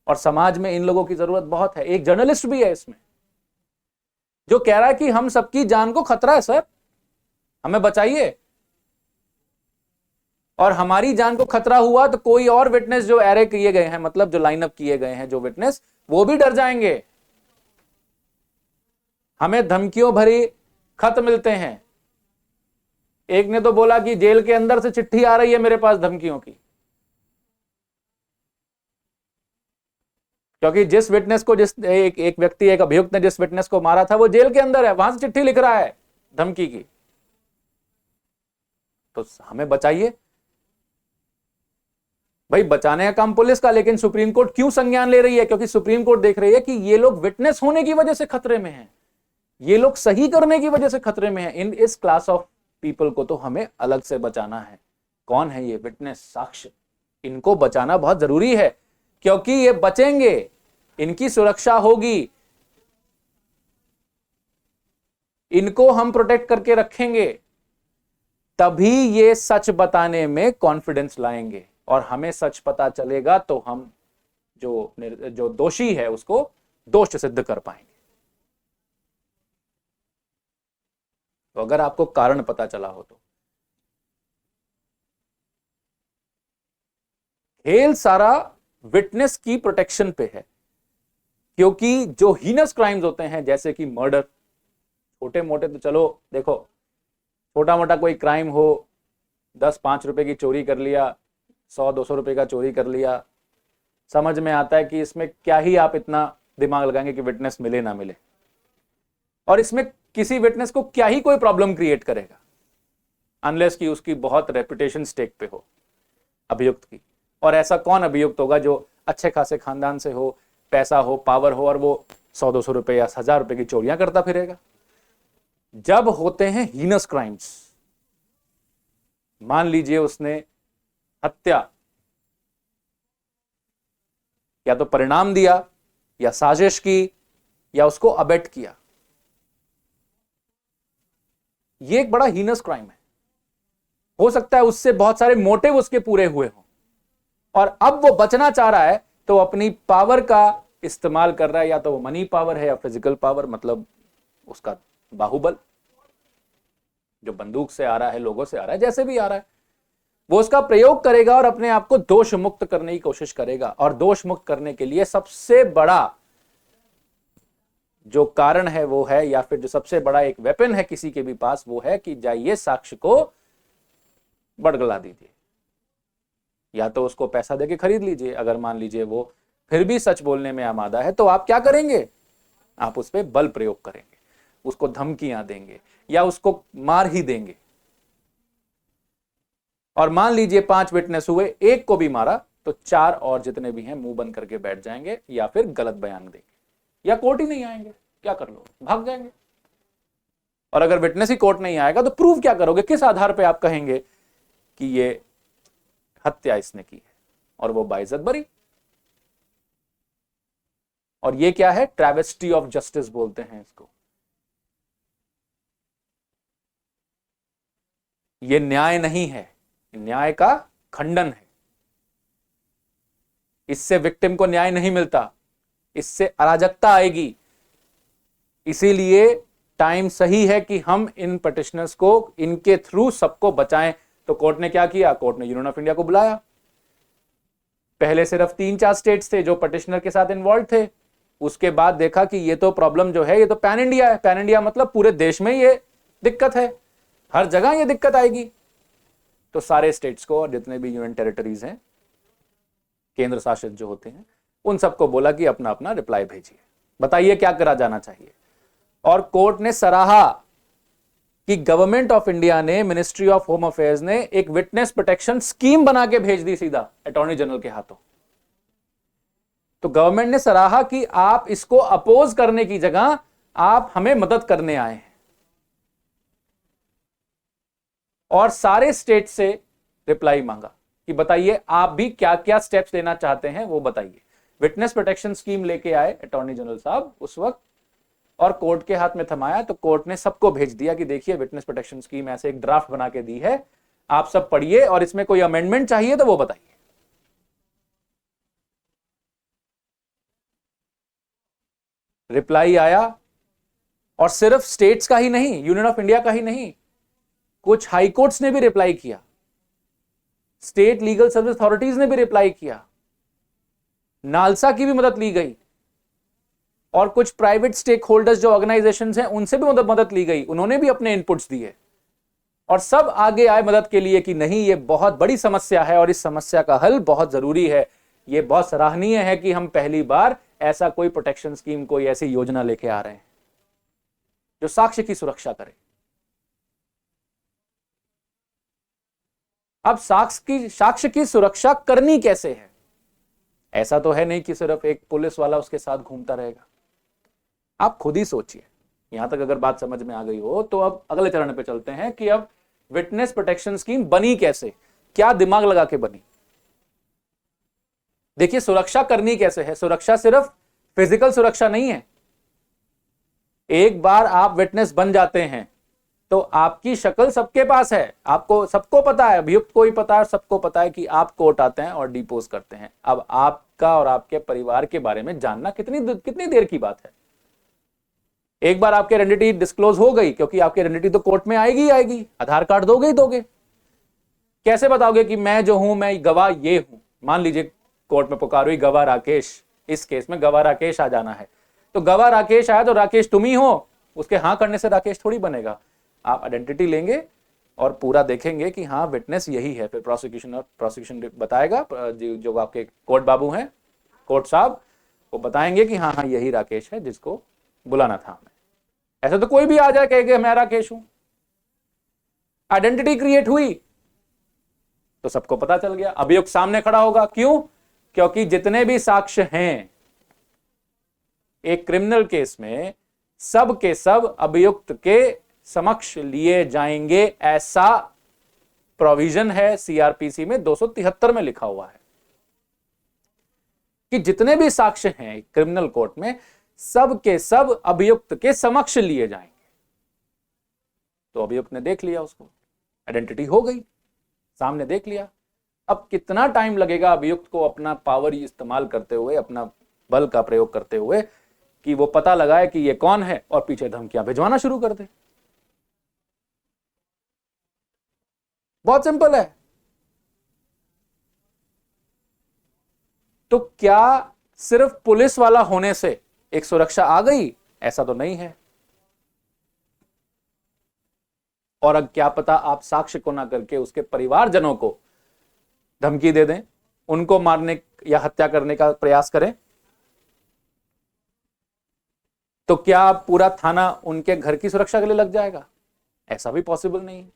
और समाज में इन लोगों की जरूरत बहुत है। एक जर्नलिस्ट भी है इसमें जो कह रहा है कि हम सबकी जान को खतरा है सर, हमें बचाइए। और हमारी जान को खतरा हुआ तो कोई और विटनेस जो एरे किए गए हैं, मतलब जो लाइनअप किए गए हैं जो विटनेस, वो भी डर जाएंगे। हमें धमकियों भरी खत मिलते हैं। एक ने तो बोला कि जेल के अंदर से चिट्ठी आ रही है मेरे पास धमकियों की, क्योंकि जिस विटनेस को एक व्यक्ति, एक अभियुक्त ने जिस विटनेस को मारा था वो जेल के अंदर है, वहां से चिट्ठी लिख रहा है धमकी की। तो हमें बचाइए भाई, बचाने का काम पुलिस का, लेकिन सुप्रीम कोर्ट क्यों संज्ञान ले रही है? क्योंकि सुप्रीम कोर्ट देख रही है कि ये लोग विटनेस होने की वजह से खतरे में हैं, ये लोग सही करने की वजह से खतरे में हैं। इस क्लास ऑफ पीपल को तो हमें अलग से बचाना है। कौन है ये विटनेस, साक्ष्य? इनको बचाना बहुत जरूरी है, क्योंकि ये बचेंगे, इनकी सुरक्षा होगी, इनको हम प्रोटेक्ट करके रखेंगे, तभी ये सच बताने में कॉन्फिडेंस लाएंगे। और हमें सच पता चलेगा तो हम जो दोषी है उसको दोष सिद्ध कर पाएंगे। तो अगर आपको कारण पता चला हो तो खेल सारा विटनेस की प्रोटेक्शन पे है, क्योंकि जो हीनस क्राइम्स होते हैं जैसे कि मर्डर, छोटे मोटे तो चलो देखो, छोटा मोटा कोई क्राइम हो, 10-5 रुपए की चोरी कर लिया, 100-200 रुपए का चोरी कर लिया, समझ में आता है कि इसमें क्या ही आप इतना दिमाग लगाएंगे कि विटनेस मिले ना मिले, और इसमें किसी विटनेस को क्या ही कोई प्रॉब्लम क्रिएट करेगा, अनलेस कि उसकी बहुत रेपुटेशन स्टेक पे हो अभियुक्त की। और ऐसा कौन अभियुक्त होगा जो अच्छे खासे खानदान से हो, पैसा हो, पावर हो, और वो 100-200 रुपए या 1000 रुपए की चोरियां करता फिरेगा? जब होते हैं हीनस क्राइम्स, मान लीजिए उसने हत्या या तो परिणाम दिया, या साजिश की, या उसको अबेट किया, ये एक बड़ा हीनस क्राइम है। हो सकता है उससे बहुत सारे मोटिव उसके पूरे हुए हों, और अब वो बचना चाह रहा है तो अपनी पावर का इस्तेमाल कर रहा है, या तो वो मनी पावर है या फिजिकल पावर, मतलब उसका बाहुबल जो बंदूक से आ रहा है, लोगों से आ रहा है, जैसे भी आ रहा है, वो उसका प्रयोग करेगा और अपने आप को दोष मुक्त करने की कोशिश करेगा। और दोष मुक्त करने के लिए सबसे बड़ा जो कारण है वो है, या फिर जो सबसे बड़ा एक वेपन है किसी के भी पास, वो है कि जाइए साक्ष्य को बड़गला दीजिए, या तो उसको पैसा देके खरीद लीजिए। अगर मान लीजिए वो फिर भी सच बोलने में आमादा है तो आप क्या करेंगे? आप उस पर बल प्रयोग करेंगे, उसको धमकियां देंगे, या उसको मार ही देंगे। और मान लीजिए 5 विटनेस हुए, एक को भी मारा तो 4 और जितने भी हैं मुंह बंद करके बैठ जाएंगे, या फिर गलत बयान देंगे, या कोर्ट ही नहीं आएंगे। क्या कर लो, भाग जाएंगे। और अगर विटनेस ही कोर्ट नहीं आएगा तो प्रूव क्या करोगे? किस आधार पे आप कहेंगे कि ये हत्या इसने की है, और वो बाइज्जत बरी? और ये क्या है? ट्रैवेस्टी ऑफ जस्टिस बोलते हैं इसको। ये न्याय नहीं है, न्याय का खंडन है। इससे विक्टिम को न्याय नहीं मिलता, इससे अराजकता आएगी। इसीलिए टाइम सही है कि हम इन पिटिशनर्स को, इनके थ्रू सबको बचाएं। तो कोर्ट ने क्या किया? कोर्ट ने यूनियन ऑफ इंडिया को बुलाया। पहले सिर्फ 3-4 स्टेट्स थे जो पिटिशनर के साथ इन्वॉल्व थे। उसके बाद देखा कि ये तो प्रॉब्लम जो है ये तो पैन इंडिया है। पैन इंडिया मतलब पूरे देश में ये दिक्कत है, हर जगह ये दिक्कत आएगी। तो सारे स्टेट्स को और जितने भी यूनियन टेरिटरीज हैं, केंद्र शासित जो होते हैं, उन सबको बोला कि अपना अपना रिप्लाई भेजिए, बताइए क्या करा जाना चाहिए। और कोर्ट ने सराहा कि गवर्नमेंट ऑफ इंडिया ने, मिनिस्ट्री ऑफ होम अफेयर्स ने एक विटनेस प्रोटेक्शन स्कीम बना के भेज दी सीधा अटॉर्नी जनरल के हाथों। तो गवर्नमेंट ने सराहा कि आप इसको अपोज करने की जगह आप हमें मदद करने आए हैं। और सारे स्टेट से रिप्लाई मांगा कि बताइए आप भी क्या क्या स्टेप्स लेना चाहते हैं, वो बताइए। विटनेस प्रोटेक्शन स्कीम लेके आए अटॉर्नी जनरल साहब उस वक्त, और कोर्ट के हाथ में थमाया। तो कोर्ट ने सबको भेज दिया कि देखिए विटनेस प्रोटेक्शन स्कीम ऐसे एक ड्राफ्ट बना के दी है, आप सब पढ़िए, और इसमें कोई अमेंडमेंट चाहिए तो वो बताइए। रिप्लाई आया, और सिर्फ स्टेट्स का ही नहीं, यूनियन ऑफ इंडिया का ही नहीं, कुछ हाई कोर्ट्स ने भी रिप्लाई किया, स्टेट लीगल सर्विस अथॉरिटीज ने भी रिप्लाई किया, नालसा की भी मदद ली गई, और कुछ प्राइवेट स्टेक होल्डर्स जो ऑर्गेनाइजेशंस हैं उनसे भी मदद ली गई, उन्होंने भी अपने इनपुट्स दिए, और सब आगे आए मदद के लिए कि नहीं, ये बहुत बड़ी समस्या है और इस समस्या का हल बहुत जरूरी है। ये बहुत सराहनीय है कि हम पहली बार ऐसा कोई प्रोटेक्शन स्कीम, कोई ऐसी योजना लेके आ रहे हैं जो साक्ष्य की सुरक्षा करे। अब साक्ष्य की सुरक्षा करनी कैसे है? ऐसा तो है नहीं कि सिर्फ एक पुलिस वाला उसके साथ घूमता रहेगा। आप खुद ही सोचिए। यहां तक अगर बात समझ में आ गई हो तो अब अगले चरण पे चलते हैं कि अब विटनेस प्रोटेक्शन स्कीम बनी कैसे, क्या दिमाग लगा के बनी। देखिए, सुरक्षा करनी कैसे है। सुरक्षा सिर्फ फिजिकल सुरक्षा नहीं है। एक बार आप विटनेस बन जाते हैं तो आपकी शक्ल सबके पास है, आपको सबको पता है, अभियुक्त को ही पता है, सबको पता है कि आप कोर्ट आते हैं और डिपोज करते हैं। अब आपका और आपके परिवार के बारे में जानना कितनी देर की बात है। एक बार आपकी आइडेंटिटी डिस्क्लोज हो गई, क्योंकि आपकी आइडेंटिटी तो कोर्ट में आएगी आएगी, आधार कार्ड दोगे ही दोगे। कैसे बताओगे कि मैं जो हूं, मैं गवाह ये हूं। मान लीजिए कोर्ट में पुकार हुई गवाह राकेश, इस केस में गवाह राकेश आ जाना है, तो गवाह राकेश आया तो राकेश तुम ही हो, उसके हाँ करने से राकेश थोड़ी बनेगा। आप आइडेंटिटी लेंगे और पूरा देखेंगे कि हाँ विटनेस यही है, फिर प्रोसिक्यूशन बताएगा, जो आपके कोर्ट बाबू हैं, कोर्ट साहब, वो बताएंगे कि हाँ हाँ यही राकेश है जिसको बुलाना था हमें। ऐसा तो कोई भी आ जाए कहेगा मैं राकेश हूं। आइडेंटिटी क्रिएट हुई तो सबको पता चल गया, अभियुक्त सामने खड़ा होगा। क्यों? क्योंकि जितने भी साक्ष्य हैं एक क्रिमिनल केस में, सब के सब अभियुक्त के समक्ष लिए जाएंगे, ऐसा प्रोविजन है सीआरपीसी में 273 में लिखा हुआ है कि जितने भी साक्ष्य हैं क्रिमिनल कोर्ट में, सब के सब अभियुक्त के समक्ष लिए जाएंगे। तो अभियुक्त ने देख लिया, उसको आइडेंटिटी हो गई, सामने देख लिया। अब कितना टाइम लगेगा अभियुक्त को अपना पावर इस्तेमाल करते हुए, अपना बल का प्रयोग करते हुए, कि वो पता लगाए कि ये कौन है और पीछे धमकियां भिजवाना शुरू कर दे। बहुत सिंपल है। तो क्या सिर्फ पुलिस वाला होने से एक सुरक्षा आ गई? ऐसा तो नहीं है। और अब क्या पता आप साक्ष्य को ना करके उसके परिवारजनों को धमकी दे दें, उनको मारने या हत्या करने का प्रयास करें, तो क्या पूरा थाना उनके घर की सुरक्षा के लिए लग जाएगा? ऐसा भी पॉसिबल नहीं है।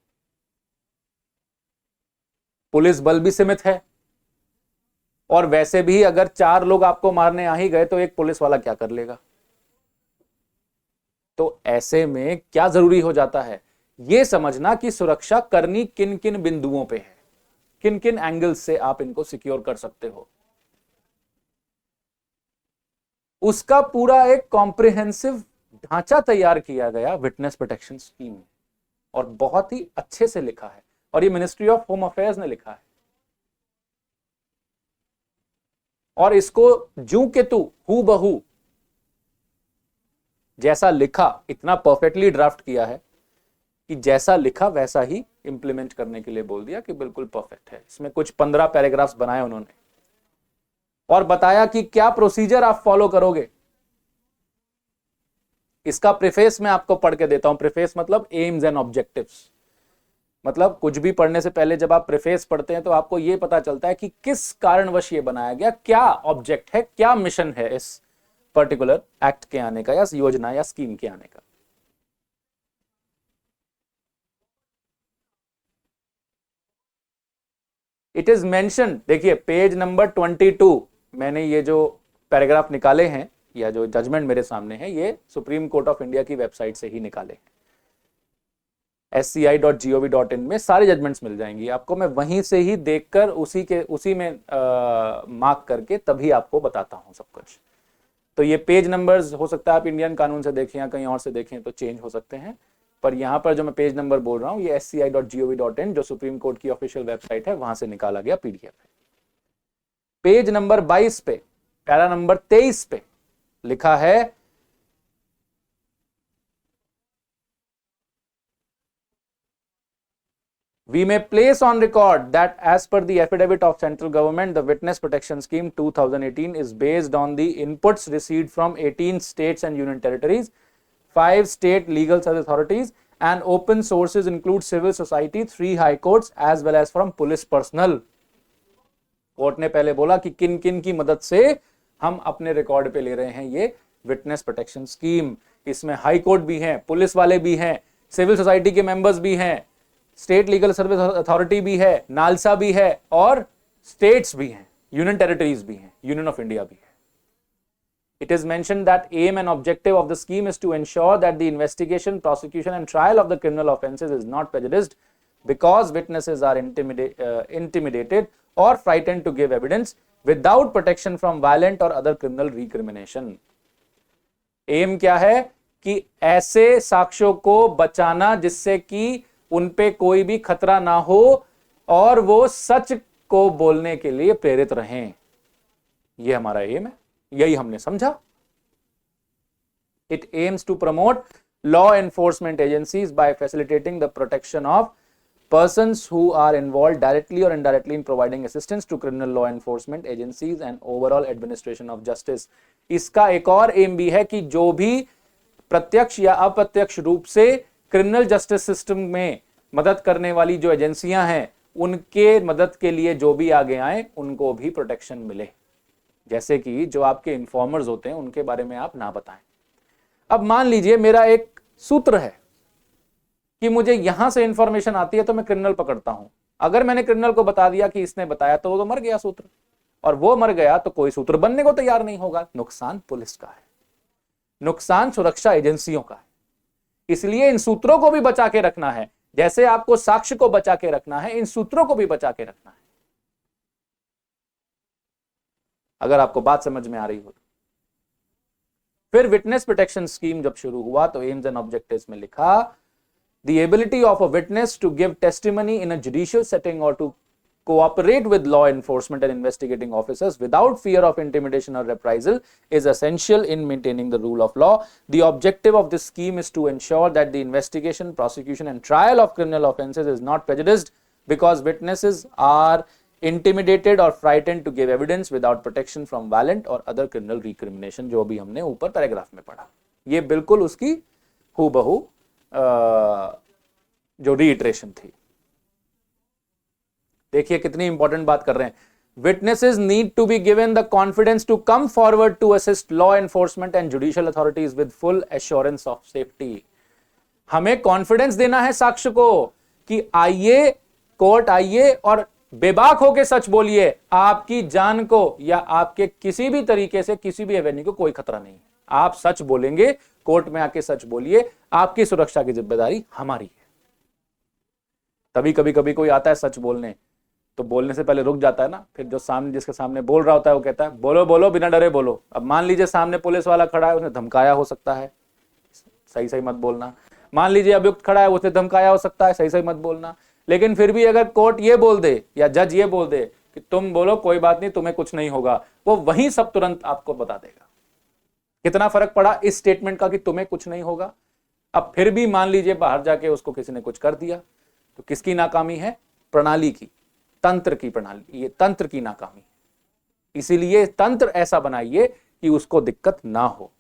पुलिस बल भी सीमित है, और वैसे भी अगर 4 लोग आपको मारने आ ही गए तो एक पुलिस वाला क्या कर लेगा? तो ऐसे में क्या जरूरी हो जाता है, यह समझना कि सुरक्षा करनी किन किन बिंदुओं पे है, किन किन एंगल्स से आप इनको सिक्योर कर सकते हो। उसका पूरा एक कॉम्प्रिहेंसिव ढांचा तैयार किया गया विटनेस प्रोटेक्शन स्कीम में, और बहुत ही अच्छे से लिखा है, और ये मिनिस्ट्री ऑफ होम अफेयर्स ने लिखा है। और इसको जू के तू हू बहू जैसा लिखा, इतना परफेक्टली ड्राफ्ट किया है कि जैसा लिखा वैसा ही इंप्लीमेंट करने के लिए बोल दिया कि बिल्कुल परफेक्ट है। इसमें कुछ 15 पैराग्राफ्स बनाए उन्होंने, और बताया कि क्या प्रोसीजर आप फॉलो करोगे। इसका प्रीफेस मैं आपको पढ़ के देता हूं। प्रीफेस मतलब एम्स एंड ऑब्जेक्टिव्स। मतलब कुछ भी पढ़ने से पहले जब आप प्रीफेस पढ़ते हैं तो आपको यह पता चलता है कि किस कारणवश ये बनाया गया, क्या ऑब्जेक्ट है, क्या मिशन है इस पर्टिकुलर एक्ट के आने का, या योजना या स्कीम के आने का। इट इज मेंशन, देखिए पेज नंबर 22, मैंने ये जो पैराग्राफ निकाले हैं या जो जजमेंट मेरे सामने है, ये सुप्रीम कोर्ट ऑफ इंडिया की वेबसाइट से ही निकाले हैं। sci.gov.in में सारे जजमेंट्स मिल जाएंगी आपको। मैं वहीं से ही देखकर उसी में मार्क करके तभी आपको बताता हूं सब कुछ। तो ये पेज नंबर्स हो सकता है आप इंडियन कानून से देखें या कहीं और से देखें तो चेंज हो सकते हैं, पर यहां पर जो मैं पेज नंबर बोल रहा हूं ये sci.gov.in जो सुप्रीम कोर्ट की ऑफिशियल वेबसाइट है वहां से निकाला गया पीडीएफ है। पेज नंबर 22 पे पैरा नंबर 23 पे लिखा है We may place on record that as per the affidavit of central government, the Witness Protection Scheme 2018 is based on the inputs received from 18 states and union territories, 5 state legal service authorities, and open sources include civil society, 3 high courts as well as from police personnel. Court ने पहले बोला कि किन किन की मदद से हम अपने रिकॉर्ड पे ले रहे हैं ये विटनेस प्रोटेक्शन स्कीम. इसमें हाई कोर्ट भी हैं, पुलिस वाले भी हैं, सिविल सोसाइटी के मेंबर्स भी हैं, स्टेट लीगल सर्विस अथॉरिटी भी है, नालसा भी है और स्टेट्स भी हैं, यूनियन टेरिटरीज भी हैं, यूनियन ऑफ इंडिया भी है. It is mentioned that aim and objective of the scheme is to ensure that the investigation, prosecution and trial of the criminal offences is not prejudiced because witnesses are intimidated or frightened to give evidence without protection from violent or other criminal recrimination. Um क्या है कि ऐसे साक्ष्यों को बचाना जिससे कि उन पे कोई भी खतरा ना हो और वो सच को बोलने के लिए प्रेरित रहें. ये हमारा एम है, यही हमने समझा. It aims to promote law enforcement agencies by facilitating the protection of persons who are involved directly or indirectly in providing assistance to criminal law enforcement agencies and overall administration of justice. इसका एक और M भी है कि जो भी प्रत्यक्ष या अप्रत्यक्ष रूप से क्रिमिनल जस्टिस सिस्टम में मदद करने वाली जो एजेंसियां हैं उनके मदद के लिए जो भी आगे आए उनको भी प्रोटेक्शन मिले. जैसे कि जो आपके इन्फॉर्मर्स होते हैं उनके बारे में आप ना बताएं. अब मान लीजिए मेरा एक सूत्र है कि मुझे यहां से इंफॉर्मेशन आती है तो मैं क्रिमिनल पकड़ता हूं. अगर मैंने क्रिमिनल को बता दिया कि इसने बताया तो वो तो मर गया सूत्र, और वो मर गया तो कोई सूत्र बनने को तैयार नहीं होगा. नुकसान पुलिस का है, नुकसान सुरक्षा एजेंसियों का है. इसलिए इन सूत्रों को भी बचा के रखना है. जैसे आपको साक्ष्य को बचा के रखना है, इन सूत्रों को भी बचा के रखना है. अगर आपको बात समझ में आ रही हो तो. फिर विटनेस प्रोटेक्शन स्कीम जब शुरू हुआ तो एम्स एंड ऑब्जेक्टिव्स में लिखा, the ability of a witness to give testimony in a judicial setting और to cooperate with law enforcement and investigating officers without fear of intimidation or reprisal is essential in maintaining the rule of law. The objective of this scheme is to ensure that the investigation, prosecution and trial of criminal offences is not prejudiced because witnesses are intimidated or frightened to give evidence without protection from violent or other criminal recrimination. जो भी हमने ऊपर paragraph में पढ़ा, ये बिल्कुल उसकी हूबहू जो रीइटरेशन थी. देखिए कितनी इंपॉर्टेंट बात कर रहे हैं. Witnesses need to be given the confidence to come forward to assist law enforcement and judicial authorities with full assurance of safety. हमें कॉन्फिडेंस देना है साक्ष्य को कि आइए, कोर्ट आइए और बेबाक होकर सच बोलिए. आपकी जान को या आपके किसी भी तरीके से किसी भी एवेन्यू को कोई खतरा नहीं है. आप सच बोलेंगे, कोर्ट में आके सच बोलिए, आपकी सुरक्षा की जिम्मेदारी हमारी है. तभी कभी कभी कोई आता है सच बोलने तो बोलने से पहले रुक जाता है ना. फिर जो सामने जिसके सामने बोल रहा होता है वो कहता है बोलो बोलो बिना डरे बोलो. अब मान लीजिए सामने पुलिस वाला खड़ा है, उसने धमकाया हो सकता है, सही सही मत बोलना. मान लीजिए अभियुक्त खड़ा है, उसने धमकाया हो सकता है, सही सही मत बोलना. लेकिन फिर भी अगर कोर्ट ये बोल दे या जज ये बोल दे कि तुम बोलो कोई बात नहीं, तुम्हें कुछ नहीं होगा, वो वहीं सब तुरंत आपको बता देगा. कितना फर्क पड़ा इस स्टेटमेंट का कि तुम्हें कुछ नहीं होगा. अब फिर भी मान लीजिए बाहर जाके उसको किसी ने कुछ कर दिया तो किसकी नाकामी है? प्रणाली की, तंत्र की प्रणाली, ये तंत्र की नाकामी. इसीलिए तंत्र ऐसा बनाइए कि उसको दिक्कत ना हो.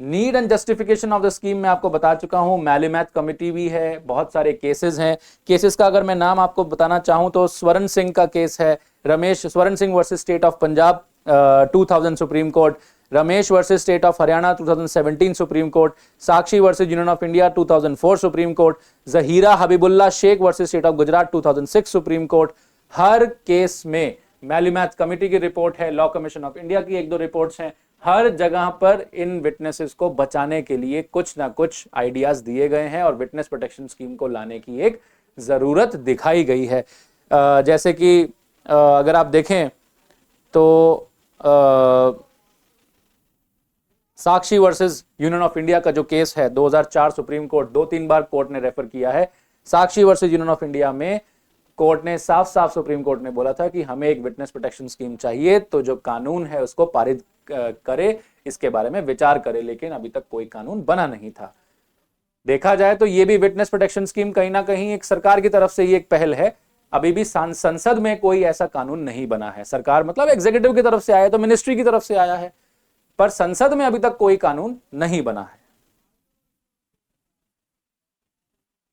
Need and justification of the scheme में आपको बता चुका हूं. मैलीमैथ कमिटी भी है, बहुत सारे केसेस हैं. केसेस का अगर मैं नाम आपको बताना चाहूं तो स्वर्ण सिंह का केस है, Ramesh Swarn Singh versus state of Punjab 2000 supreme court, Ramesh versus state of Haryana 2017 supreme court, Sakshi versus union of India 2004 supreme court, Zahira Habibullah Sheikh versus state of Gujarat 2006 supreme court. हर केस में मैलीमैथ कमिटी की रिपोर्ट है, लॉ कमीशन ऑफ इंडिया की 1-2 रिपोर्ट्स हैं. हर जगह पर इन विटनेसेस को बचाने के लिए कुछ ना कुछ आइडियाज दिए गए हैं और विटनेस प्रोटेक्शन स्कीम को लाने की एक जरूरत दिखाई गई है. जैसे कि अगर आप देखें तो साक्षी वर्सेस यूनियन ऑफ इंडिया का जो केस है 2004 सुप्रीम कोर्ट, 2-3 बार कोर्ट ने रेफर किया है. साक्षी वर्सेस यूनियन ऑफ इंडिया में कोर्ट ने साफ साफ सुप्रीम कोर्ट ने बोला था कि हमें एक विटनेस प्रोटेक्शन स्कीम चाहिए, तो जो कानून है उसको पारित करे, इसके बारे में विचार करे. लेकिन अभी तक कोई कानून बना नहीं था. देखा जाए तो ये भी विटनेस प्रोटेक्शन स्कीम कहीं ना कहीं एक सरकार की तरफ से ही एक पहल है। अभी भी संसद में कोई ऐसा कानून नहीं बना है। सरकार मतलब एग्जीक्यूटिव की तरफ से आया तो मिनिस्ट्री की तरफ से आया है, पर संसद में अभी तक कोई कानून नहीं बना है।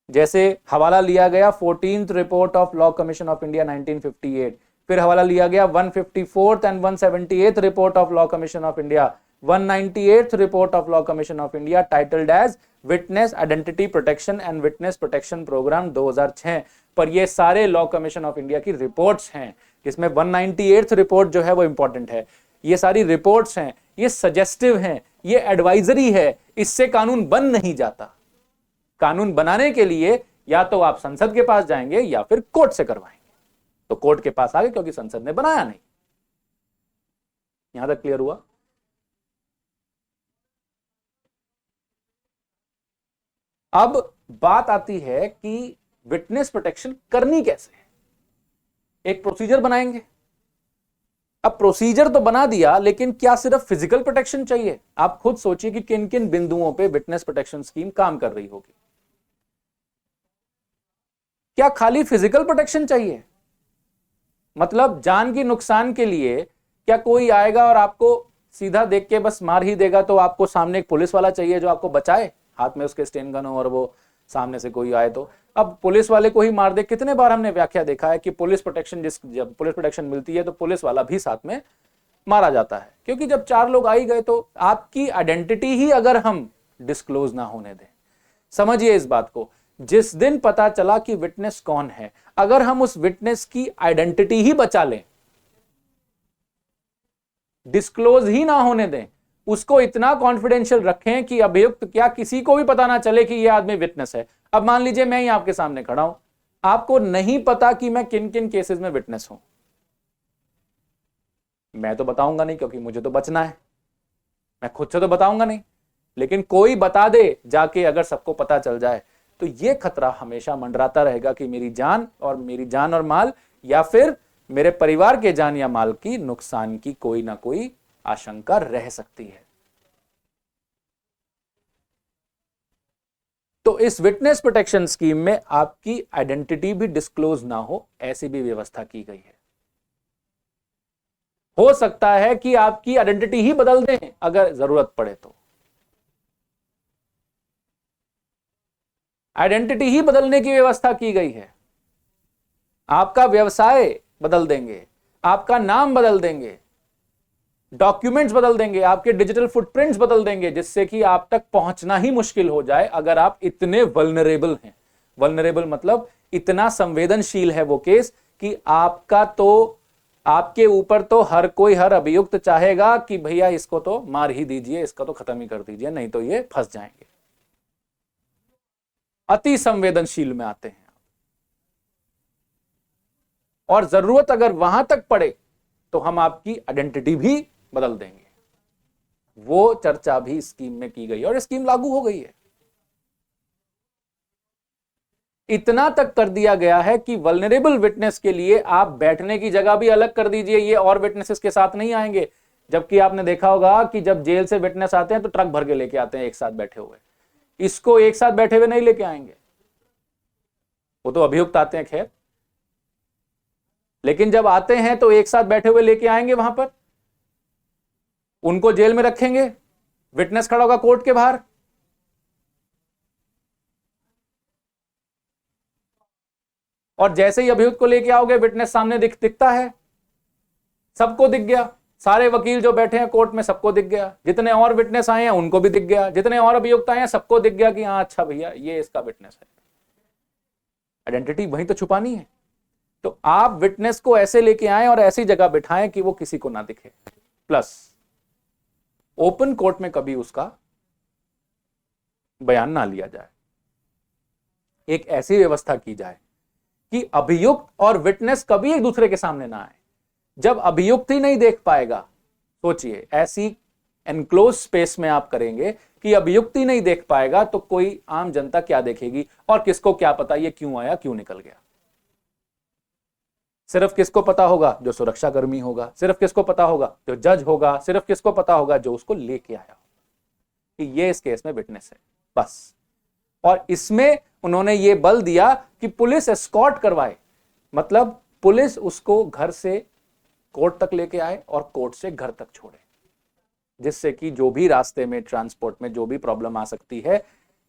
जैसे हवाला लिया गया 14th report of law commission of India 1958, फिर हवाला लिया गया 154th and 178th report of law commission of India, 198th report of law commission of India titled as witness identity protection and witness protection programme 2006। पर ये सारे law commission of India की reports हैं, जिसमें 198th रिपोर्ट जो है वो important है। ये सारी रिपोर्ट्स हैं, ये सजेस्टिव हैं, ये एडवाइजरी है, इससे कानून बन नहीं जाता। कानून बनाने के लिए या तो आप संसद के पास जाएंगे या फिर कोर्ट से करवाएंगे। तो कोर्ट के पास आ गए क्योंकि संसद ने बनाया नहीं। यहां तक क्लियर हुआ? अब बात आती है कि विटनेस प्रोटेक्शन करनी कैसे है। एक प्रोसीजर बनाएंगे। अब प्रोसीजर तो बना दिया, लेकिन क्या सिर्फ फिजिकल प्रोटेक्शन चाहिए? आप खुद सोचिए कि किन किन बिंदुओं पे विटनेस प्रोटेक्शन स्कीम काम कर रही होगी। क्या खाली फिजिकल प्रोटेक्शन चाहिए? मतलब जान की नुकसान के लिए क्या कोई आएगा और आपको सीधा देख के बस मार ही देगा, तो आपको सामने एक पुलिस वाला चाहिए जो आपको बचाए, हाथ में उसके स्टेन गन हो और वो सामने से कोई आए तो? अब पुलिस वाले को ही मार दे। कितने बार हमने व्याख्या देखा है कि पुलिस प्रोटेक्शन, जब पुलिस प्रोटेक्शन मिलती है तो पुलिस वाला भी साथ में मारा जाता है, क्योंकि जब चार लोग आ ही गए तो आपकी आइडेंटिटी ही अगर हम डिस्क्लोज ना होने दें, समझिए इस बात को, जिस दिन पता चला कि विटनेस कौन है, अगर हम उस विटनेस की आइडेंटिटी ही बचा लें, डिस्क्लोज ही ना होने दें, उसको इतना कॉन्फिडेंशियल रखें कि अभियुक्त क्या किसी को भी पता ना चले कि यह आदमी विटनेस है। अब मान लीजिए मैं ही आपके सामने खड़ा हूं, आपको नहीं पता कि मैं किन किन केसेस में विटनेस हूं, मैं तो बताऊंगा नहीं क्योंकि मुझे तो बचना है, मैं खुद से तो बताऊंगा नहीं। लेकिन कोई बता दे जाके, अगर सबको पता चल जाए, तो यह खतरा हमेशा मंडराता रहेगा कि मेरी जान और माल, या फिर मेरे परिवार के जान या माल की नुकसान की कोई ना कोई आशंका रह सकती है। तो इस विटनेस प्रोटेक्शन स्कीम में आपकी आइडेंटिटी भी डिस्क्लोज ना हो, ऐसी भी व्यवस्था की गई है। हो सकता है कि आपकी आइडेंटिटी ही बदल दें अगर जरूरत पड़े तो। आइडेंटिटी ही बदलने की व्यवस्था की गई है। आपका व्यवसाय बदल देंगे, आपका नाम बदल देंगे, डॉक्यूमेंट्स बदल देंगे, आपके डिजिटल फुटप्रिंट्स बदल देंगे, जिससे कि आप तक पहुंचना ही मुश्किल हो जाए अगर आप इतने वल्नरेबल हैं। वल्नरेबल मतलब इतना संवेदनशील है वो केस कि आपके ऊपर तो हर कोई, हर अभियुक्त चाहेगा कि भैया इसको तो मार ही दीजिए, इसका तो खत्म ही कर दीजिए, नहीं तो ये फंस जाएंगे। अति संवेदनशील में आते हैं, और जरूरत अगर वहां तक पड़े तो हम आपकी आइडेंटिटी भी बदल देंगे। वो चर्चा भी स्कीम में की गई और स्कीम लागू हो गई है। इतना तक कर दिया गया है कि वल्नरेबल विटनेस के लिए आप बैठने की जगह भी अलग कर दीजिए, ये और विटनेसेस के साथ नहीं आएंगे। जबकि आपने देखा होगा कि जब जेल से विटनेस आते हैं तो ट्रक भर के लेके आते हैं एक साथ बैठे हुए, इसको एक साथ बैठे हुए नहीं लेके आएंगे, वो तो अभियुक्त आते हैं खैर, लेकिन जब आते हैं तो एक साथ बैठे हुए लेके आएंगे, वहां पर उनको जेल में रखेंगे, विटनेस खड़ा होगा कोर्ट के बाहर, और जैसे ही अभियुक्त को लेके आओगे विटनेस सामने दिखता है, सबको दिख गया, सारे वकील जो बैठे हैं कोर्ट में सबको दिख गया, जितने और विटनेस आए हैं उनको भी दिख गया, जितने और अभियुक्त आए हैं सबको दिख गया कि हाँ अच्छा भैया ये इसका विटनेस है। आइडेंटिटी वहीं तो छुपानी है। तो आप विटनेस को ऐसे लेके आए और ऐसी जगह बिठाएं कि वो किसी को ना दिखे, प्लस ओपन कोर्ट में कभी उसका बयान ना लिया जाए। एक ऐसी व्यवस्था की जाए कि अभियुक्त और विटनेस कभी एक दूसरे के सामने ना आए। जब अभियुक्त ही नहीं देख पाएगा, सोचिए ऐसी एनक्लोज स्पेस में आप करेंगे कि अभियुक्त ही नहीं देख पाएगा, तो कोई आम जनता क्या देखेगी, और किसको क्या पता ये क्यों आया क्यों निकल गया। सिर्फ किसको पता होगा? जो सुरक्षा कर्मी होगा, सिर्फ किसको पता होगा? जो जज होगा, सिर्फ किसको पता होगा? जो उसको लेके आया कि ये इस केस में विटनेस है, बस। और इसमें उन्होंने ये बल दिया कि पुलिस एस्कॉर्ट करवाए, मतलब पुलिस उसको घर से कोर्ट तक लेके आए और कोर्ट से घर तक छोड़े, जिससे कि जो भी रास्ते में ट्रांसपोर्ट में जो भी प्रॉब्लम आ सकती है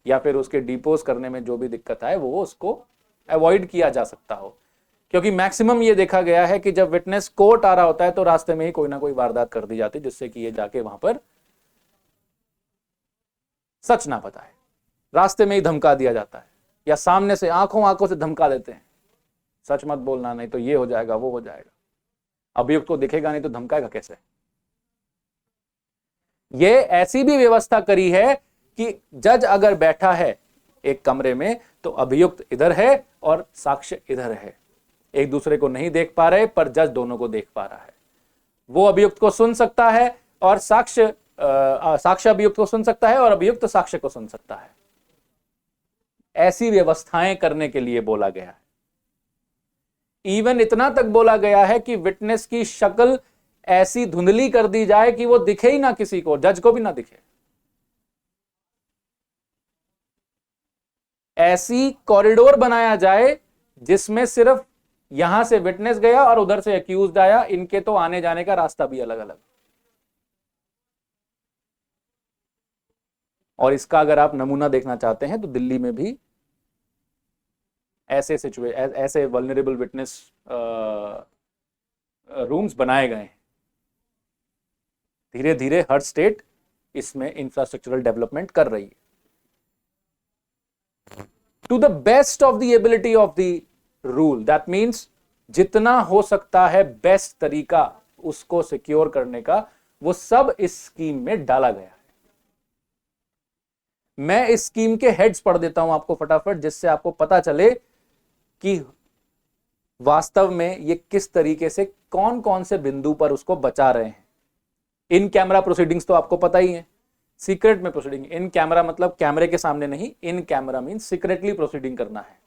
या फिर उसके डिपोज करने में जो भी दिक्कत आए वो उसको अवॉइड किया जा सकता हो। क्योंकि मैक्सिमम ये देखा गया है कि जब विटनेस कोर्ट आ रहा होता है तो रास्ते में ही कोई ना कोई वारदात कर दी जाती, जिससे कि ये जाके वहां पर सच ना बताए, रास्ते में ही धमका दिया जाता है या सामने से आंखों से धमका देते हैं, सच मत बोलना नहीं तो ये हो जाएगा वो हो जाएगा। अभियुक्त को दिखेगा नहीं तो धमकाएगा कैसे? ये ऐसी भी व्यवस्था करी है कि जज अगर बैठा है एक कमरे में तो अभियुक्त इधर है और साक्ष्य इधर है, एक दूसरे को नहीं देख पा रहे पर जज दोनों को देख पा रहा है। वो अभियुक्त को सुन सकता है और साक्ष्य अभियुक्त को सुन सकता है और अभियुक्त साक्ष्य को सुन सकता है। ऐसी व्यवस्थाएं करने के लिए बोला गया है। इवन इतना तक बोला गया है कि विटनेस की शक्ल ऐसी धुंधली कर दी जाए कि वो दिखे ही ना किसी को, जज को भी ना दिखे। ऐसी कॉरिडोर बनाया जाए जिसमें सिर्फ यहां से विटनेस गया और उधर से अक्यूज्ड आया, इनके तो आने जाने का रास्ता भी अलग अलग। और इसका अगर आप नमूना देखना चाहते हैं तो दिल्ली में भी ऐसे वल्नरेबल विटनेस रूम्स बनाए गए हैं। धीरे धीरे हर स्टेट इसमें इंफ्रास्ट्रक्चरल डेवलपमेंट कर रही है to the best of the ability of the rule. That means जितना हो सकता है बेस्ट तरीका उसको सिक्योर करने का, वो सब इस स्कीम में डाला गया है। मैं इस स्कीम के हेड्स पढ़ देता हूं आपको फटाफट, जिससे आपको पता चले कि वास्तव में ये किस तरीके से कौन कौन से बिंदु पर उसको बचा रहे हैं। इन कैमरा प्रोसीडिंग्स तो आपको पता ही है, सीक्रेट में प्रोसीडिंग। इन कैमरा मतलब कैमरे के सामने नहीं, in camera mean secretly proceeding करना है,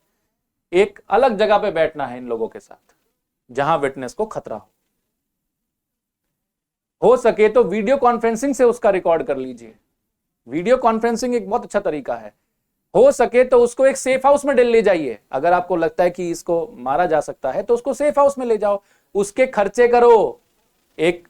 एक अलग जगह पे बैठना है इन लोगों के साथ जहां विटनेस को खतरा हो सके तो वीडियो कॉन्फ्रेंसिंग से उसका रिकॉर्ड कर लीजिए। वीडियो कॉन्फ्रेंसिंग एक बहुत अच्छा तरीका है। हो सके तो उसको एक सेफ हाउस में ले जाइए। अगर आपको लगता है कि इसको मारा जा सकता है तो उसको सेफ हाउस में ले जाओ, उसके खर्चे करो। एक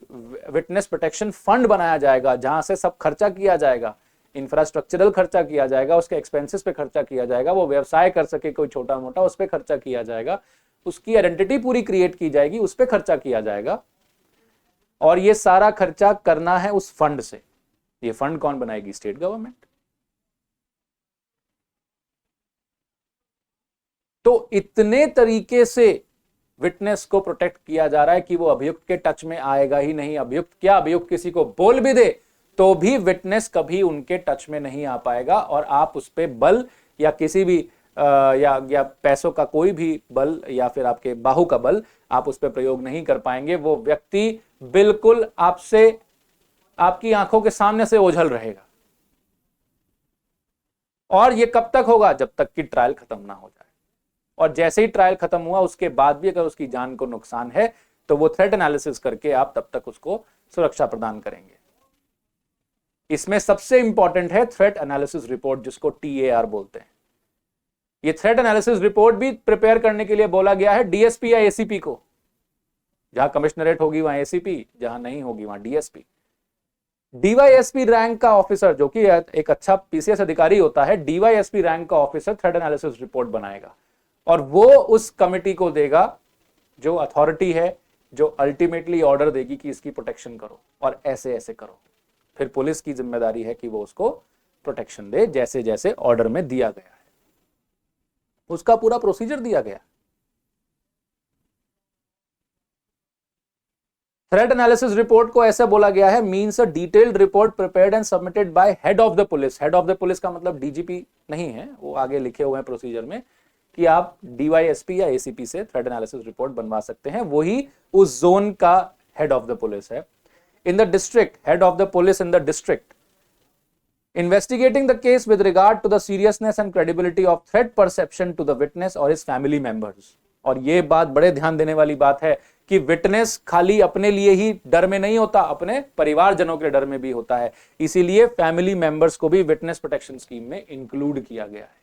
विटनेस प्रोटेक्शन फंड बनाया जाएगा जहां से सब खर्चा किया जाएगा, इंफ्रास्ट्रक्चरल खर्चा किया जाएगा, उसके एक्सपेंसेस पे खर्चा किया जाएगा, वो व्यवसाय कर सके कोई छोटा मोटा उस पर खर्चा किया जाएगा, उसकी आइडेंटिटी पूरी क्रिएट की जाएगी, उस पर खर्चा किया जाएगा। और ये सारा खर्चा करना है उस फंड से। ये फंड कौन बनाएगी? State government. तो इतने तरीके से विटनेस को प्रोटेक्ट किया जा रहा है कि वो अभियुक्त के टच में आएगा ही नहीं। अभियुक्त किसी को बोल भी दे तो भी विटनेस कभी उनके टच में नहीं आ पाएगा, और आप उस पर बल या किसी भी या पैसों का कोई भी बल या फिर आपके बाहु का बल आप उस पर प्रयोग नहीं कर पाएंगे। वो व्यक्ति बिल्कुल आपसे, आपकी आंखों के सामने से ओझल रहेगा। और ये कब तक होगा? जब तक कि ट्रायल खत्म ना हो जाए। और जैसे ही ट्रायल खत्म हुआ उसके बाद भी अगर उसकी जान को नुकसान है तो वो थ्रेट एनालिसिस करके आप तब तक उसको सुरक्षा प्रदान करेंगे। इसमें सबसे इंपॉर्टेंट है थ्रेट एनालिसिस रिपोर्ट, जिसको TAR बोलते हैं। ये थ्रेट एनालिसिस रिपोर्ट भी प्रिपेयर करने के लिए बोला गया है DSP या ACP को। जहां कमिश्नरेट होगी वहां ACP, जहां नहीं होगी वहां DSP। DYSP रैंक का ऑफिसर, जो कि एक अच्छा PCS अधिकारी होता है, DYSP रैंक का ऑफिसर थ्रेट एनालिसिस रिपोर्ट बनाएगा और वो उस कमिटी को देगा जो अथॉरिटी है, जो अल्टीमेटली ऑर्डर देगी कि इसकी प्रोटेक्शन करो और ऐसे ऐसे करो। फिर पुलिस की जिम्मेदारी है कि वो उसको प्रोटेक्शन दे जैसे जैसे ऑर्डर में दिया गया है। उसका पूरा प्रोसीजर दिया गया। थ्रेट एनालिसिस रिपोर्ट को ऐसे बोला गया है, means a detailed report prepared and submitted by head of the police. Head of the police का मतलब DGP नहीं है, वो आगे लिखे हुए हैं प्रोसीजर में कि आप DYSP या ACP से थ्रेट एनालिसिस रिपोर्ट बनवा सकते हैं। वही उस जोन का हेड ऑफ द पुलिस है। In the district, head of the police in the district, investigating the case with regard to the seriousness and credibility of threat perception to the witness or his family members। और ये बात बड़े ध्यान देने वाली बात है कि विटनेस खाली अपने लिए ही डर में नहीं होता, अपने परिवारजनों के डर में भी होता है। इसीलिए फैमिली मेंबर्स को भी विटनेस प्रोटेक्शन स्कीम में इंक्लूड किया गया है।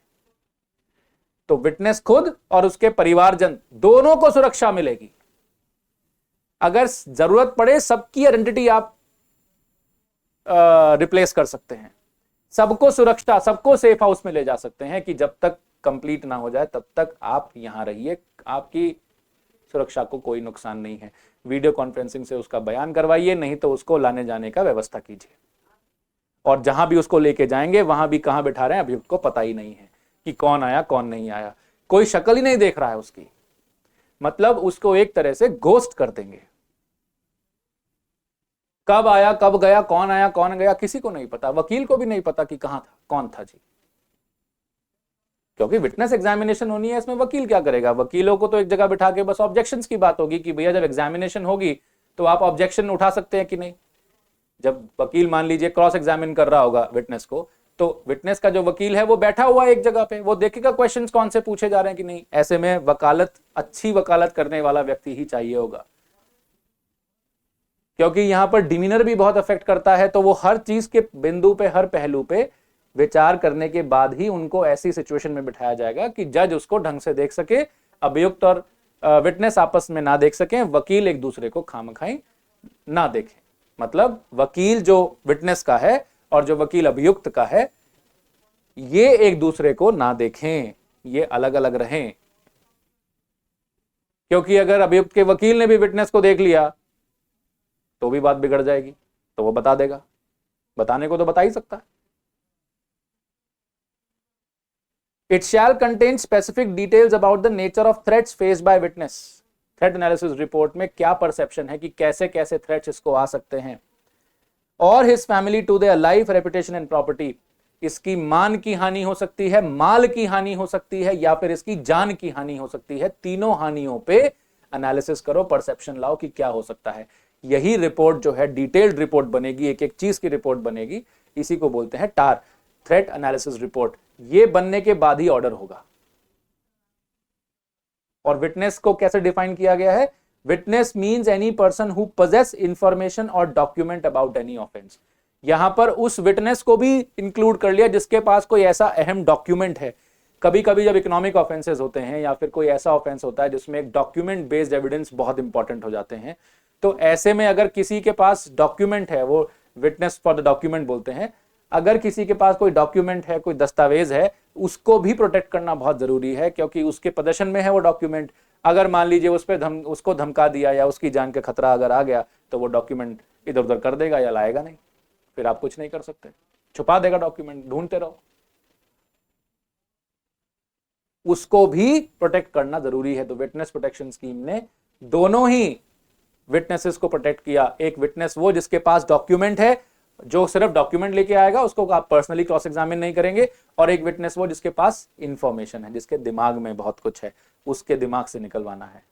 तो विटनेस खुद और उसके परिवारजन दोनों को सुरक्षा मिलेगी। अगर जरूरत पड़े सबकी आइडेंटिटी आप रिप्लेस कर सकते हैं, सबको सुरक्षा, सबको सेफ हाउस में ले जा सकते हैं कि जब तक कंप्लीट ना हो जाए तब तक आप यहां रहिए, आपकी सुरक्षा को कोई नुकसान नहीं है। वीडियो कॉन्फ्रेंसिंग से उसका बयान करवाइए, नहीं तो उसको लाने जाने का व्यवस्था कीजिए। और जहां भी उसको लेके जाएंगे वहां भी कहां बिठा रहे हैं अभियुक्त को पता ही नहीं है कि कौन आया कौन नहीं आया, कोई शक्ल ही नहीं देख रहा है उसकी, मतलब उसको एक तरह से घोस्ट कर देंगे। कब आया कब गया, कौन आया कौन गया, किसी को नहीं पता, वकील को भी नहीं पता कि कहां था कौन था जी, क्योंकि विटनेस एग्जामिनेशन होनी है। इसमें वकील क्या करेगा, वकीलों को तो एक जगह बिठा के बस ऑब्जेक्शंस की बात होगी कि भैया जब एग्जामिनेशन होगी तो आप ऑब्जेक्शन उठा सकते हैं कि नहीं। जब वकील मान लीजिए क्रॉस एग्जामिन कर रहा होगा विटनेस को, तो विटनेस का जो वकील है वो बैठा हुआ है एक जगह पे, वो देखेगा क्वेश्चंस कौन से पूछे जा रहे हैं कि नहीं। ऐसे में वकालत, अच्छी वकालत करने वाला व्यक्ति ही चाहिए होगा, क्योंकि यहां पर डिमीनर भी बहुत अफेक्ट करता है। तो वो हर चीज के बिंदु पे, हर पहलू पे विचार करने के बाद ही उनको ऐसी सिचुएशन में बिठाया जाएगा कि जज उसको ढंग से देख सके, अभियुक्त और विटनेस आपस में ना देख सकें, वकील एक दूसरे को खामखाई ना देखें। मतलब वकील जो विटनेस का है और जो वकील अभियुक्त का है, ये एक दूसरे को ना देखें, ये अलग अलग रहें। क्योंकि अगर अभियुक्त के वकील ने भी विटनेस को देख लिया तो भी बात बिगड़ जाएगी, तो वो बता देगा, बताने को तो बता ही सकता है। It shall contain specific details about the nature of threats faced by witness. Threat analysis report में क्या परसेप्शन है कि कैसे कैसे थ्रेट्स इसको आ सकते हैं, और his family to their life, reputation and property. इसकी मान की हानि हो सकती है, माल की हानि हो सकती है, या फिर इसकी जान की हानि हो सकती है। तीनों हानियों पे एनालिसिस करो, परसेप्शन लाओ कि क्या हो सकता है। यही रिपोर्ट जो है डिटेल्ड रिपोर्ट बनेगी, एक एक चीज की रिपोर्ट बनेगी। इसी को बोलते हैं टार, थ्रेट एनालिसिस रिपोर्ट। ये बनने के बाद ही ऑर्डर होगा। और विटनेस को कैसे डिफाइन किया गया है, witness means any person who possesses information और डॉक्यूमेंट अबाउट एनी ऑफेंस। यहां पर उस विटनेस को भी इंक्लूड कर लिया जिसके पास कोई ऐसा अहम डॉक्यूमेंट है। कभी कभी जब इकोनॉमिक ऑफेंसेस होते हैं या फिर कोई ऐसा ऑफेंस होता है जिसमें एक डॉक्यूमेंट बेस्ड एविडेंस बहुत इंपॉर्टेंट हो जाते हैं, तो ऐसे में अगर किसी के पास डॉक्यूमेंट है, वो विटनेस फॉर द डॉक्यूमेंट बोलते हैं, अगर किसी के पास कोई डॉक्यूमेंट है, कोई दस्तावेज है, उसको भी प्रोटेक्ट करना बहुत जरूरी है, क्योंकि उसके पोजीशन में है वो डॉक्यूमेंट। अगर मान लीजिए उस पर उसको धमका दिया या उसकी जान का खतरा अगर आ गया तो वो डॉक्यूमेंट इधर उधर कर देगा या लाएगा नहीं, फिर आप कुछ नहीं कर सकते, छुपा देगा डॉक्यूमेंट, ढूंढते रहो। उसको भी प्रोटेक्ट करना जरूरी है। तो विटनेस प्रोटेक्शन स्कीम ने दोनों ही विटनेसेस को प्रोटेक्ट किया। एक विटनेस वो जिसके पास डॉक्यूमेंट है, जो सिर्फ डॉक्यूमेंट लेके आएगा, उसको आप पर्सनली क्रॉस एग्जामिन नहीं करेंगे, और एक विटनेस वो जिसके पास इंफॉर्मेशन है, जिसके दिमाग में बहुत कुछ है, उसके दिमाग से निकलवाना है।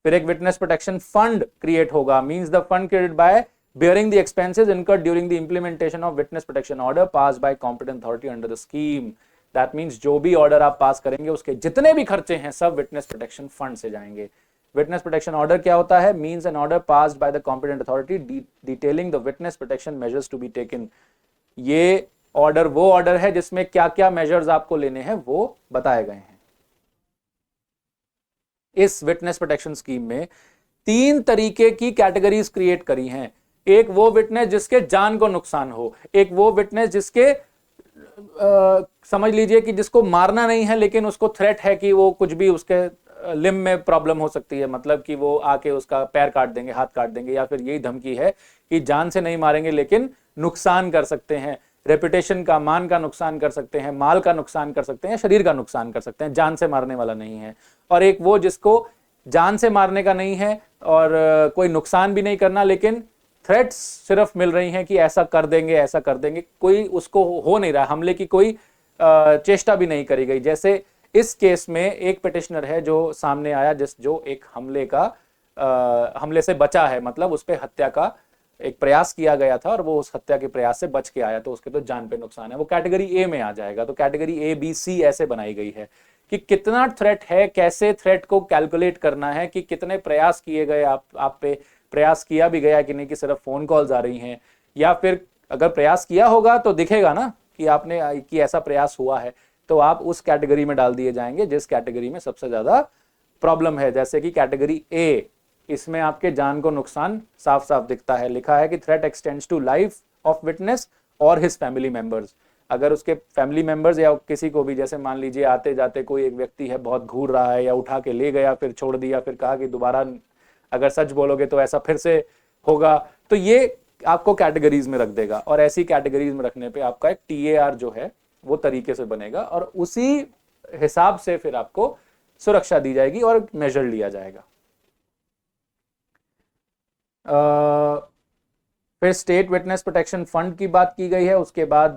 फिर एक विटनेस प्रोटेक्शन फंड क्रिएट होगा, means the fund created by bearing the expenses incurred during the implementation of witness protection order passed by competent authority under the scheme. That means जो भी ऑर्डर आप पास करेंगे उसके जितने भी खर्चे हैं सब विटनेस प्रोटेक्शन फंड से जाएंगे। विटनेस प्रोटेक्शन ऑर्डर क्या होता है, means an order passed by the competent authority detailing the witness protection measures to be taken. ये ऑर्डर वो ऑर्डर है जिसमें क्या क्या मेजर्स आपको लेने हैं वो बताए गए हैं। इस विटनेस प्रोटेक्शन स्कीम में 3 तरीके की कैटेगरीज क्रिएट करी हैं। एक वो विटनेस जिसके जान को नुकसान हो, एक वो विटनेस जिसके समझ लीजिए कि जिसको मारना नहीं है लेकिन उसको थ्रेट है कि वो कुछ भी उसके लिम में प्रॉब्लम हो सकती है, मतलब कि वो आके उसका पैर काट देंगे, हाथ काट देंगे, या फिर यही धमकी है कि जान से नहीं मारेंगे लेकिन नुकसान कर सकते हैं, रेपुटेशन का, मान का नुकसान कर सकते हैं, माल का नुकसान कर सकते हैं, शरीर का नुकसान कर सकते हैं, जान से मारने वाला नहीं है। और एक वो जिसको जान से मारने का नहीं है और कोई नुकसान भी नहीं करना, लेकिन थ्रेट्स सिर्फ मिल रही हैं कि ऐसा कर देंगे, ऐसा कर देंगे, कोई उसको हो नहीं रहा, हमले की कोई चेष्टा भी नहीं करी गई। जैसे इस केस में एक पिटिशनर है जो सामने आया, जो एक हमले से बचा है, मतलब उस पर हत्या का एक प्रयास किया गया था और वो उस हत्या के प्रयास से बच के आया, तो उसके तो जान पे नुकसान है, वो कैटेगरी ए में आ जाएगा। तो कैटेगरी ए बी सी ऐसे बनाई गई है कि कितना थ्रेट है, कैसे थ्रेट को कैलकुलेट करना है, कि कितने प्रयास किए गए, आप पे प्रयास किया भी गया कि नहीं, कि सिर्फ फोन कॉल्स आ रही हैं, या फिर अगर प्रयास किया होगा तो दिखेगा ना कि आपने कि ऐसा प्रयास हुआ है। तो आप उस कैटेगरी में डाल दिए जाएंगे जिस कैटेगरी में सबसे ज्यादा प्रॉब्लम है। जैसे कि कैटेगरी ए, इसमें आपके जान को नुकसान साफ साफ दिखता है, लिखा है कि threat extends to life of witness और हिज फैमिली मेंबर्स। अगर उसके फैमिली मेंबर्स या किसी को भी, जैसे मान लीजिए आते जाते कोई एक व्यक्ति है बहुत घूर रहा है, या उठा के ले गया फिर छोड़ दिया, फिर कहा कि दोबारा अगर सच बोलोगे तो ऐसा फिर से होगा, तो ये आपको कैटेगरीज में रख देगा। और ऐसी कैटेगरीज में रखने पे आपका एक TAR जो है वो तरीके से बनेगा, और उसी हिसाब से फिर आपको सुरक्षा दी जाएगी और मेजर लिया जाएगा। फिर स्टेट विटनेस प्रोटेक्शन फंड की बात की गई है। उसके बाद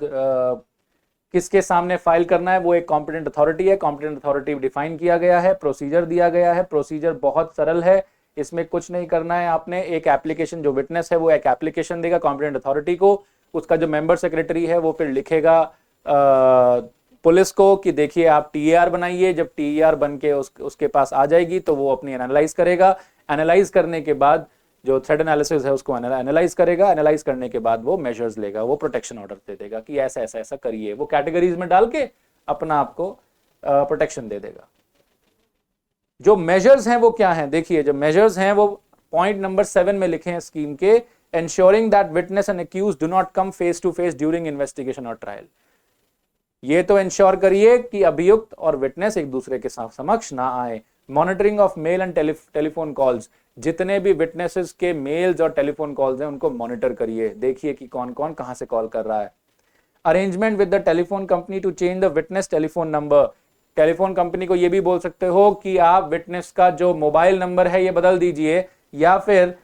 किसके सामने फाइल करना है, वो एक कॉम्पिटेंट अथॉरिटी है। कॉम्पिटेंट अथॉरिटी डिफाइन किया गया है, प्रोसीजर दिया गया है। प्रोसीजर बहुत सरल है, इसमें कुछ नहीं करना है आपने। एक एप्लीकेशन, जो विटनेस है वो एक एप्लीकेशन देगा कॉम्पिटेंट अथॉरिटी को, उसका जो मेंबर सेक्रेटरी है वो फिर लिखेगा पुलिस को कि देखिए आप TAR बनाइए। जब TAR बन के उसके पास आ जाएगी तो वो अपनी एनालाइज करेगा। एनालाइज करने के बाद जो थ्रेट एनालिसिस है उसको एनालाइज करेगा। एनालाइज करने के बाद वो मेजर्स लेगा, वो प्रोटेक्शन ऑर्डर दे देगा कि ऐसा ऐसा ऐसा करिए। वो कैटेगरीज में डाल के अपना आपको प्रोटेक्शन दे देगा। जो मेजर्स हैं वो क्या हैं, देखिए जो मेजर्स हैं वो पॉइंट नंबर 7 में लिखे हैं स्कीम के, ensuring that witness and accused do not come face to face during investigation और ट्रायल। ये तो इंश्योर करिए कि अभियुक्त और विटनेस एक दूसरे के समक्ष ना आए। Monitoring of male and telephone calls, जितने भी विटनेसेस के मेल्स और टेलीफोन कॉल्स हैं उनको मॉनिटर करिए, देखिए कि कौन कौन कहां से कॉल कर रहा है। Arrangement with the telephone company to change the witness telephone number, telephone company को ये भी बोल सकते हो कि आप विटनेस का जो मोबाइल नंबर है ये बदल दीजिए, या फिर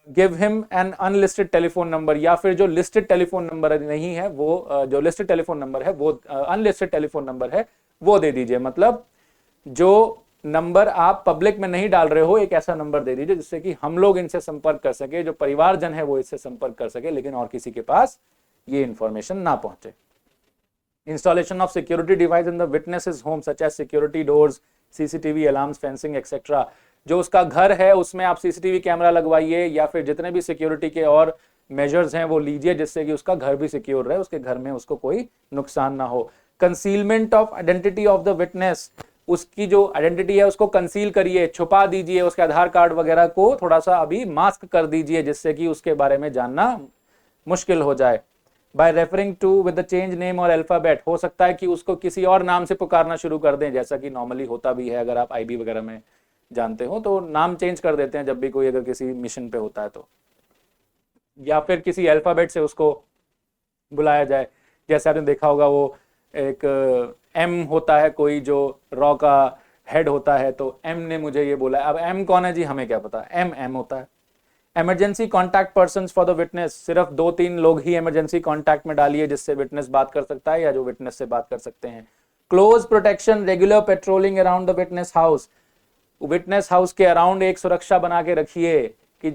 give him an unlisted telephone number, या फिर जो लिस्टेड टेलीफोन नंबर नहीं है वो जो लिस्टेड टेलीफोन नंबर है वो अनलिस्टेड टेलीफोन नंबर है वो दे दीजिए। मतलब जो नंबर आप पब्लिक में नहीं डाल रहे हो, एक ऐसा नंबर दे दीजिए जिससे कि हम लोग इनसे संपर्क कर सके, जो परिवारजन है वो इससे संपर्क कर सके, लेकिन और किसी के पास ये इंफॉर्मेशन ना पहुंचे। Installation of security device in the witnesses home such as security doors, CCTV alarms, fencing etcetera. जो उसका घर है उसमें आप CCTV कैमरा लगवाइए, या फिर जितने भी सिक्योरिटी के और मेजर्स हैं वो लीजिए जिससे कि उसका घर भी सिक्योर रहे, उसके घर में उसको कोई नुकसान ना हो। Concealment of identity of the witness, उसकी जो आइडेंटिटी है उसको कंसील करिए, छुपा दीजिए, उसके आधार कार्ड वगैरह को थोड़ा सा अभी मास्क कर दीजिए जिससे कि उसके बारे में जानना मुश्किल हो जाए। By referring to with the change name और अल्फाबेट, हो सकता है कि उसको किसी और नाम से पुकारना शुरू कर दें, जैसा कि नॉर्मली होता भी है। अगर आप IB वगैरह में जानते हो तो नाम चेंज कर देते हैं जब भी कोई अगर किसी मिशन पे होता है तो, या फिर किसी अल्फाबेट से उसको बुलाया जाए। जैसे आपने देखा होगा वो एक M होता है कोई जो रॉ का हेड होता है, तो M ने मुझे ये बोला। अब M कौन है जी, हमें क्या पता, M होता है। Emergency contact person for the witness, सिर्फ 2-3 लोग ही इमरजेंसी कॉन्टैक्ट में डालिए जिससे विटनेस बात कर सकता है या जो विटनेस से बात कर सकते हैं। Close protection, regular patrolling around the witness house, witness house के अराउंड एक सुरक्षा बना के रखिए कि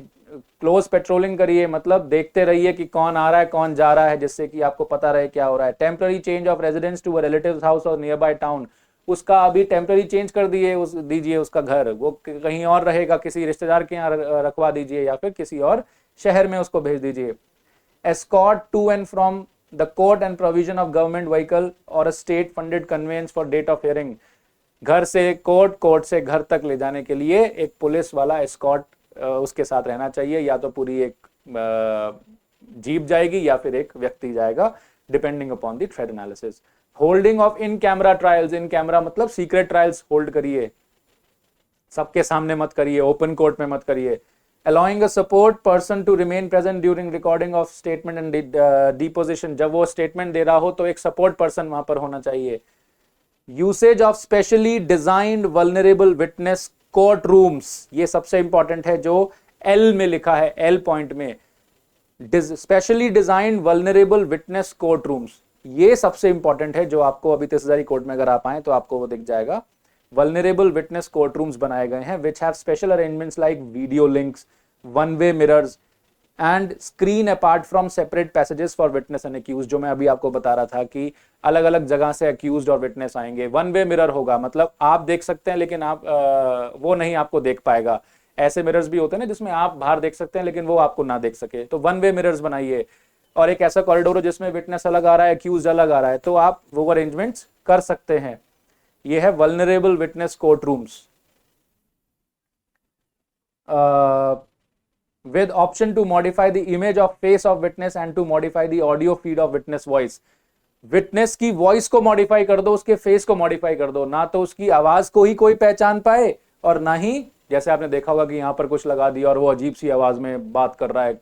क्लोज पेट्रोलिंग करिए, मतलब देखते रहिए कि कौन आ रहा है कौन जा रहा है, जिससे कि आपको पता रहे क्या हो रहा है। Temporary change of residence to a relative's house और नियर बाय टाउन, उसका अभी टेम्पररी चेंज कर दीजिए उसका घर, वो कहीं और रहेगा, किसी रिश्तेदार के यहाँ रखवा दीजिए या फिर किसी और शहर में उसको भेज दीजिए। Escort to and from the court and provision of government vehicle और a state funded conveyance for date of hearing, घर से कोर्ट, कोर्ट से घर तक ले जाने के लिए एक पुलिस वाला एस्कॉर्ट उसके साथ रहना चाहिए, या तो पूरी एक जीप जाएगी या फिर एक व्यक्ति जाएगा, depending upon the threat analysis. Holding of in camera trials, in camera मतलब सीक्रेट ट्रायल्स होल्ड करिए, सबके सामने मत करिए, ओपन कोर्ट में मत करिए। Allowing a support person to remain present during recording of statement and deposition, जब वो स्टेटमेंट दे रहा हो तो एक सपोर्ट पर्सन वहां पर होना चाहिए। Usage of specially designed vulnerable witness court rooms, ये सबसे इंपॉर्टेंट है जो L में लिखा है, L पॉइंट में, specially designed vulnerable witness court rooms, ये सबसे इंपॉर्टेंट है जो आपको अभी 30,000 कोर्ट में अगर आप आए तो आपको वो दिख जाएगा। वल्नरेबल विटनेस कोर्ट रूम्स बनाए गए हैं which have special arrangements like video links, one way mirrors and screen apart from separate passages for witness and accused, जो मैं अभी आपको बता रहा था कि अलग अलग जगह से अक्यूज्ड और विटनेस आएंगे। वन वे मिरर होगा, मतलब आप देख सकते हैं लेकिन आप वो नहीं आपको देख पाएगा। ऐसे मिरर्स भी होते हैं ना जिसमें आप बाहर देख सकते हैं लेकिन वो आपको ना देख सके, तो वन वे मिरर्स बनाइए। और एक ऐसा कॉरिडोर हो जिसमें विटनेस अलग आ रहा है, अक्यूज अलग आ रहा है, तो आप वो अरेंजमेंट्स कर सकते हैं, ये है vulnerable witness court rooms with option to modify the image of face of witness and to modify the audio feed of witness voice. Witness की वॉइस को मॉडिफाई कर दो, उसके फेस को मॉडिफाई कर दो, ना तो उसकी आवाज को ही कोई पहचान पाए और ना ही जैसे आपने देखा होगा कि यहां पर कुछ लगा दिया और वो अजीब सी आवाज में बात कर रहा है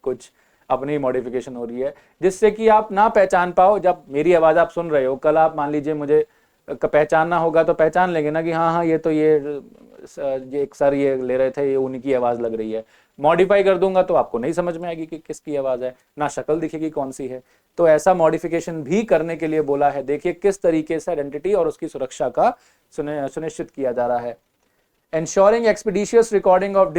कुछ अपनी मॉडिफिकेशन हो रही है जिससे कि आप ना पहचान पाओ। जब मेरी आवाज आप सुन रहे हो, कल आप मान लीजिए मुझे पहचानना होगा तो पहचान लेंगे ना कि हाँ हाँ ये तो ये एक सर ये ले रहे थे, ये उन्हीं की आवाज लग रही है। मॉडिफाई कर दूंगा तो आपको नहीं समझ में आएगी कि किसकी आवाज है, ना शक्ल दिखेगी कौन सी है। तो ऐसा मॉडिफिकेशन भी करने के लिए बोला है। देखिए किस तरीके से आइडेंटिटी और उसकी सुरक्षा का सुनिश्चित किया जा रहा है। Ensuring expeditious recording of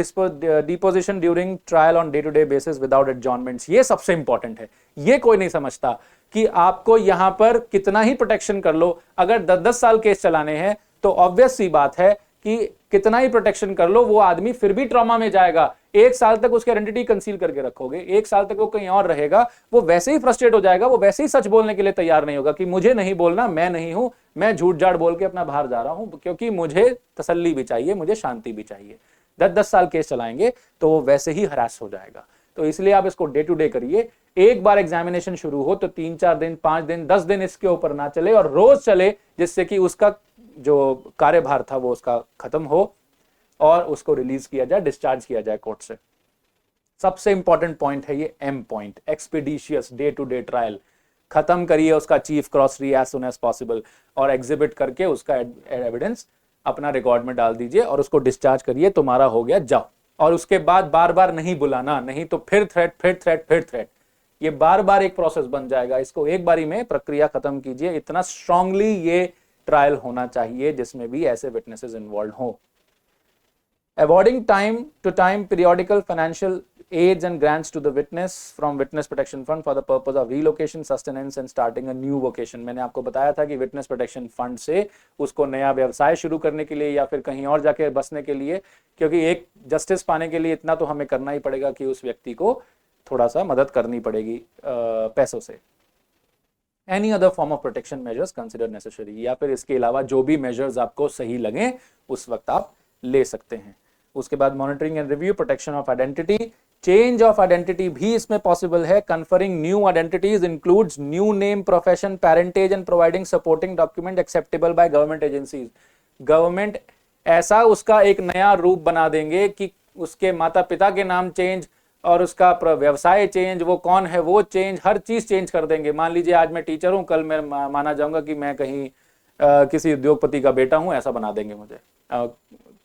deposition during trial on day-to-day basis without adjournments, ये सबसे इंपॉर्टेंट है। ये कोई नहीं समझता कि आपको यहां पर कितना ही प्रोटेक्शन कर लो, अगर 10-10 साल केस चलाने हैं तो ऑब्वियस सी बात है कि कितना ही प्रोटेक्शन कर लो वो आदमी फिर भी ट्रॉमा में जाएगा। 1 साल तक उसकी आइडेंटिटी कंसील करके रखोगे, 1 साल तक वो कहीं और रहेगा, वो वैसे ही फ्रस्ट्रेट हो जाएगा, वो वैसे ही सच बोलने के लिए तैयार नहीं होगा कि मुझे नहीं बोलना, मैं नहीं हूं, मैं झूठ झाड़ बोल के अपना बाहर जा रहा हूं, क्योंकि मुझे तसल्ली भी चाहिए, मुझे शांति भी चाहिए। 10-10 साल केस चलाएंगे तो वो वैसे ही हरास हो जाएगा। तो इसलिए आप इसको डे टू डे करिए। एक बार एग्जामिनेशन शुरू हो तो 3-4 दिन, 5 दिन, 10 दिन इसके ऊपर ना चले और रोज चले, जिससे कि उसका जो कार्यभार था वो उसका खत्म हो और उसको रिलीज किया जाए, डिस्चार्ज किया जाए कोर्ट से। सबसे इंपॉर्टेंट पॉइंट है ये aim point, expeditious day to day trial. खत्म करिए उसका चीफ क्रॉसरी एज सुन एज पॉसिबल और एग्जिबिट करके उसका एविडेंस अपना रिकॉर्ड में डाल दीजिए और उसको डिस्चार्ज करिए, तुम्हारा हो गया, जाओ। और उसके बाद बार बार नहीं बुलाना, नहीं तो फिर थ्रेट, फिर थ्रेट, फिर थ्रेट, ये बार बार एक प्रोसेस बन जाएगा। इसको एक बारी में प्रक्रिया खत्म कीजिए। इतना स्ट्रांगली ये ट्रायल होना चाहिए जिसमें भी ऐसे विटनेसेस इन्वॉल्व हो। Awarding time to time periodical financial aids and grants to the witness from Witness Protection Fund for the purpose of relocation, sustenance and starting a new vocation. मैंने आपको बताया था कि विटनेस प्रोटेक्शन फंड से उसको नया व्यवसाय शुरू करने के लिए या फिर कहीं और जाके बसने के लिए, क्योंकि एक जस्टिस पाने के लिए इतना तो हमें करना ही पड़ेगा कि उस व्यक्ति को थोड़ा सा मदद करनी पड़ेगी पैसों से। Any other form of protection measures consider necessary, या फिर इसके अलावा जो भी मेजर्स आपको सही लगे उस वक्त आप ले सकते हैं। उसके बाद monitoring and review, protection of identity, change of identity भी इसमें पॉसिबल है। Conferring new identities includes new name, profession, parentage and providing supporting document acceptable by government agencies. Government ऐसा उसका एक नया रूप बना देंगे कि उसके माता पिता के नाम चेंज और उसका व्यवसाय चेंज, वो कौन है वो चेंज, हर चीज चेंज कर देंगे। मान लीजिए आज मैं टीचर हूं, कल मैं माना जाऊंगा कि मैं कहीं किसी उद्योगपति का बेटा हूं, ऐसा बना देंगे मुझे,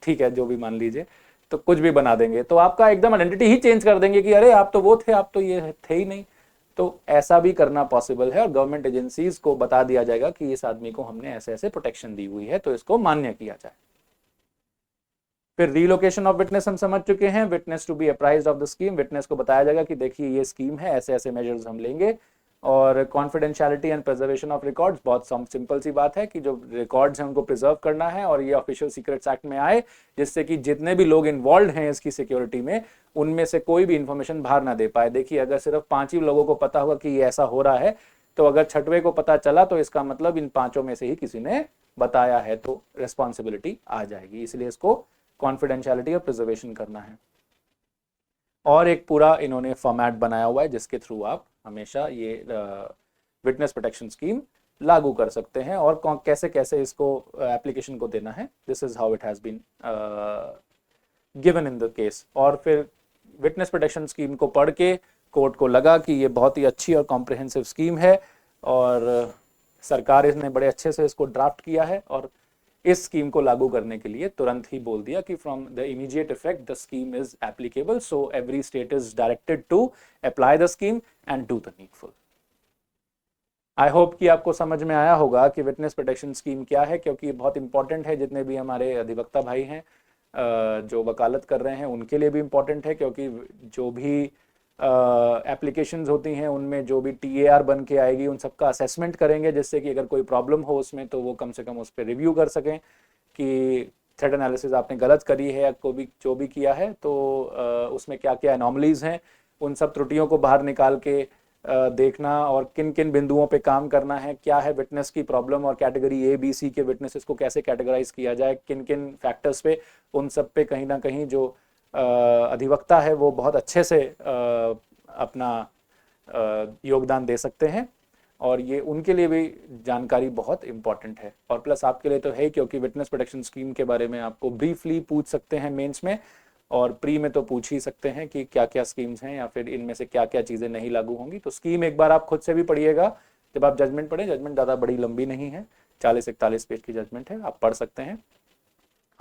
ठीक है, जो भी मान लीजिए, तो कुछ भी बना देंगे, तो आपका एकदम आइडेंटिटी ही चेंज कर देंगे कि अरे आप तो वो थे, आप तो ये थे ही नहीं। तो ऐसा भी करना पॉसिबल है और गवर्नमेंट एजेंसीज को बता दिया जाएगा कि इस आदमी को हमने ऐसे ऐसे प्रोटेक्शन दी हुई है, तो इसको मान्य किया जाए। फिर रीलोकेशन ऑफ विटनेस हम समझ चुके हैं। Witness to be apprised of the scheme, witness को बताया जाएगा कि देखिए ये स्कीम है, ऐसे ऐसे मेजर्स हम लेंगे। और confidentiality and preservation of records, बहुत सिंपल सी बात है कि जो रिकॉर्ड्स हैं उनको प्रिजर्व करना है और ये ऑफिशियल सीक्रेट्स एक्ट में आए, जिससे कि जितने भी लोग इन्वॉल्व हैं इसकी सिक्योरिटी में, उनमें से कोई भी इंफॉर्मेशन बाहर ना दे पाए। देखिए अगर सिर्फ 5 ही लोगों को पता होगा कि ये ऐसा हो रहा है, तो अगर 6वें को पता चला तो इसका मतलब इन 5 में से ही किसी ने बताया है, तो रिस्पॉन्सिबिलिटी आ जाएगी। इसलिए इसको कॉन्फिडेंशियलिटी और प्रिजर्वेशन करना है। और एक पूरा इन्होंने फॉर्मेट बनाया हुआ है जिसके थ्रू आप हमेशा ये विटनेस प्रोटेक्शन स्कीम लागू कर सकते हैं और कैसे कैसे इसको एप्लीकेशन को देना है। This is how it has been given in the case. और फिर विटनेस प्रोटेक्शन स्कीम को पढ़ के कोर्ट को लगा कि ये बहुत ही अच्छी और कॉम्प्रिहेंसिव स्कीम है और सरकार इसने बड़े अच्छे से इसको ड्राफ्ट किया है और इस स्कीम को लागू करने के लिए तुरंत ही बोल दिया कि from the immediate effect the scheme is applicable, so every state is directed to apply the scheme and do the needful. I hope कि आपको समझ में आया होगा कि विटनेस प्रोटेक्शन स्कीम क्या है, क्योंकि ये बहुत इंपॉर्टेंट है। जितने भी हमारे अधिवक्ता भाई हैं जो वकालत कर रहे हैं उनके लिए भी इम्पॉर्टेंट है, क्योंकि जो भी एप्लीकेशंस होती हैं उनमें जो भी TAR बन के आएगी उन सबका असेसमेंट करेंगे, जिससे कि अगर कोई प्रॉब्लम हो उसमें तो वो कम से कम उस पर रिव्यू कर सकें कि थ्रेट एनालिसिस आपने गलत करी है या को भी जो भी किया है तो उसमें क्या क्या एनॉमलीज हैं, उन सब त्रुटियों को बाहर निकाल के देखना और किन किन बिंदुओं पे काम करना है, क्या है विटनेस की प्रॉब्लम और कैटेगरी ए बी सी के विटनेसेस को कैसे कैटेगराइज किया जाए, किन किन फैक्टर्स पे, उन सब पे कहीं ना कहीं जो अधिवक्ता है वो बहुत अच्छे से अपना योगदान दे सकते हैं। और ये उनके लिए भी जानकारी बहुत इंपॉर्टेंट है, और प्लस आपके लिए तो है क्योंकि विटनेस प्रोटेक्शन स्कीम के बारे में आपको ब्रीफली पूछ सकते हैं मेंस में, और प्री में तो पूछ ही सकते हैं कि क्या क्या स्कीम्स हैं या फिर इनमें से क्या क्या चीज़ें नहीं लागू होंगी। तो स्कीम एक बार आप खुद से भी पढ़िएगा, जब आप जजमेंट पढ़ें, जजमेंट ज़्यादा बड़ी लंबी नहीं है, 40-41 पेज की जजमेंट है, आप पढ़ सकते हैं।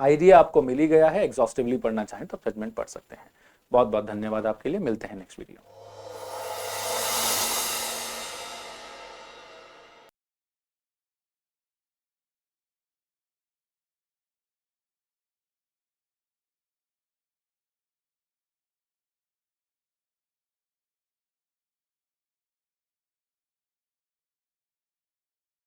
आइडिया आपको मिल ही गया है, एग्जॉस्टिवली पढ़ना चाहें तो जजमेंट पढ़ सकते हैं। बहुत बहुत धन्यवाद आपके लिए, मिलते हैं नेक्स्ट वीडियो।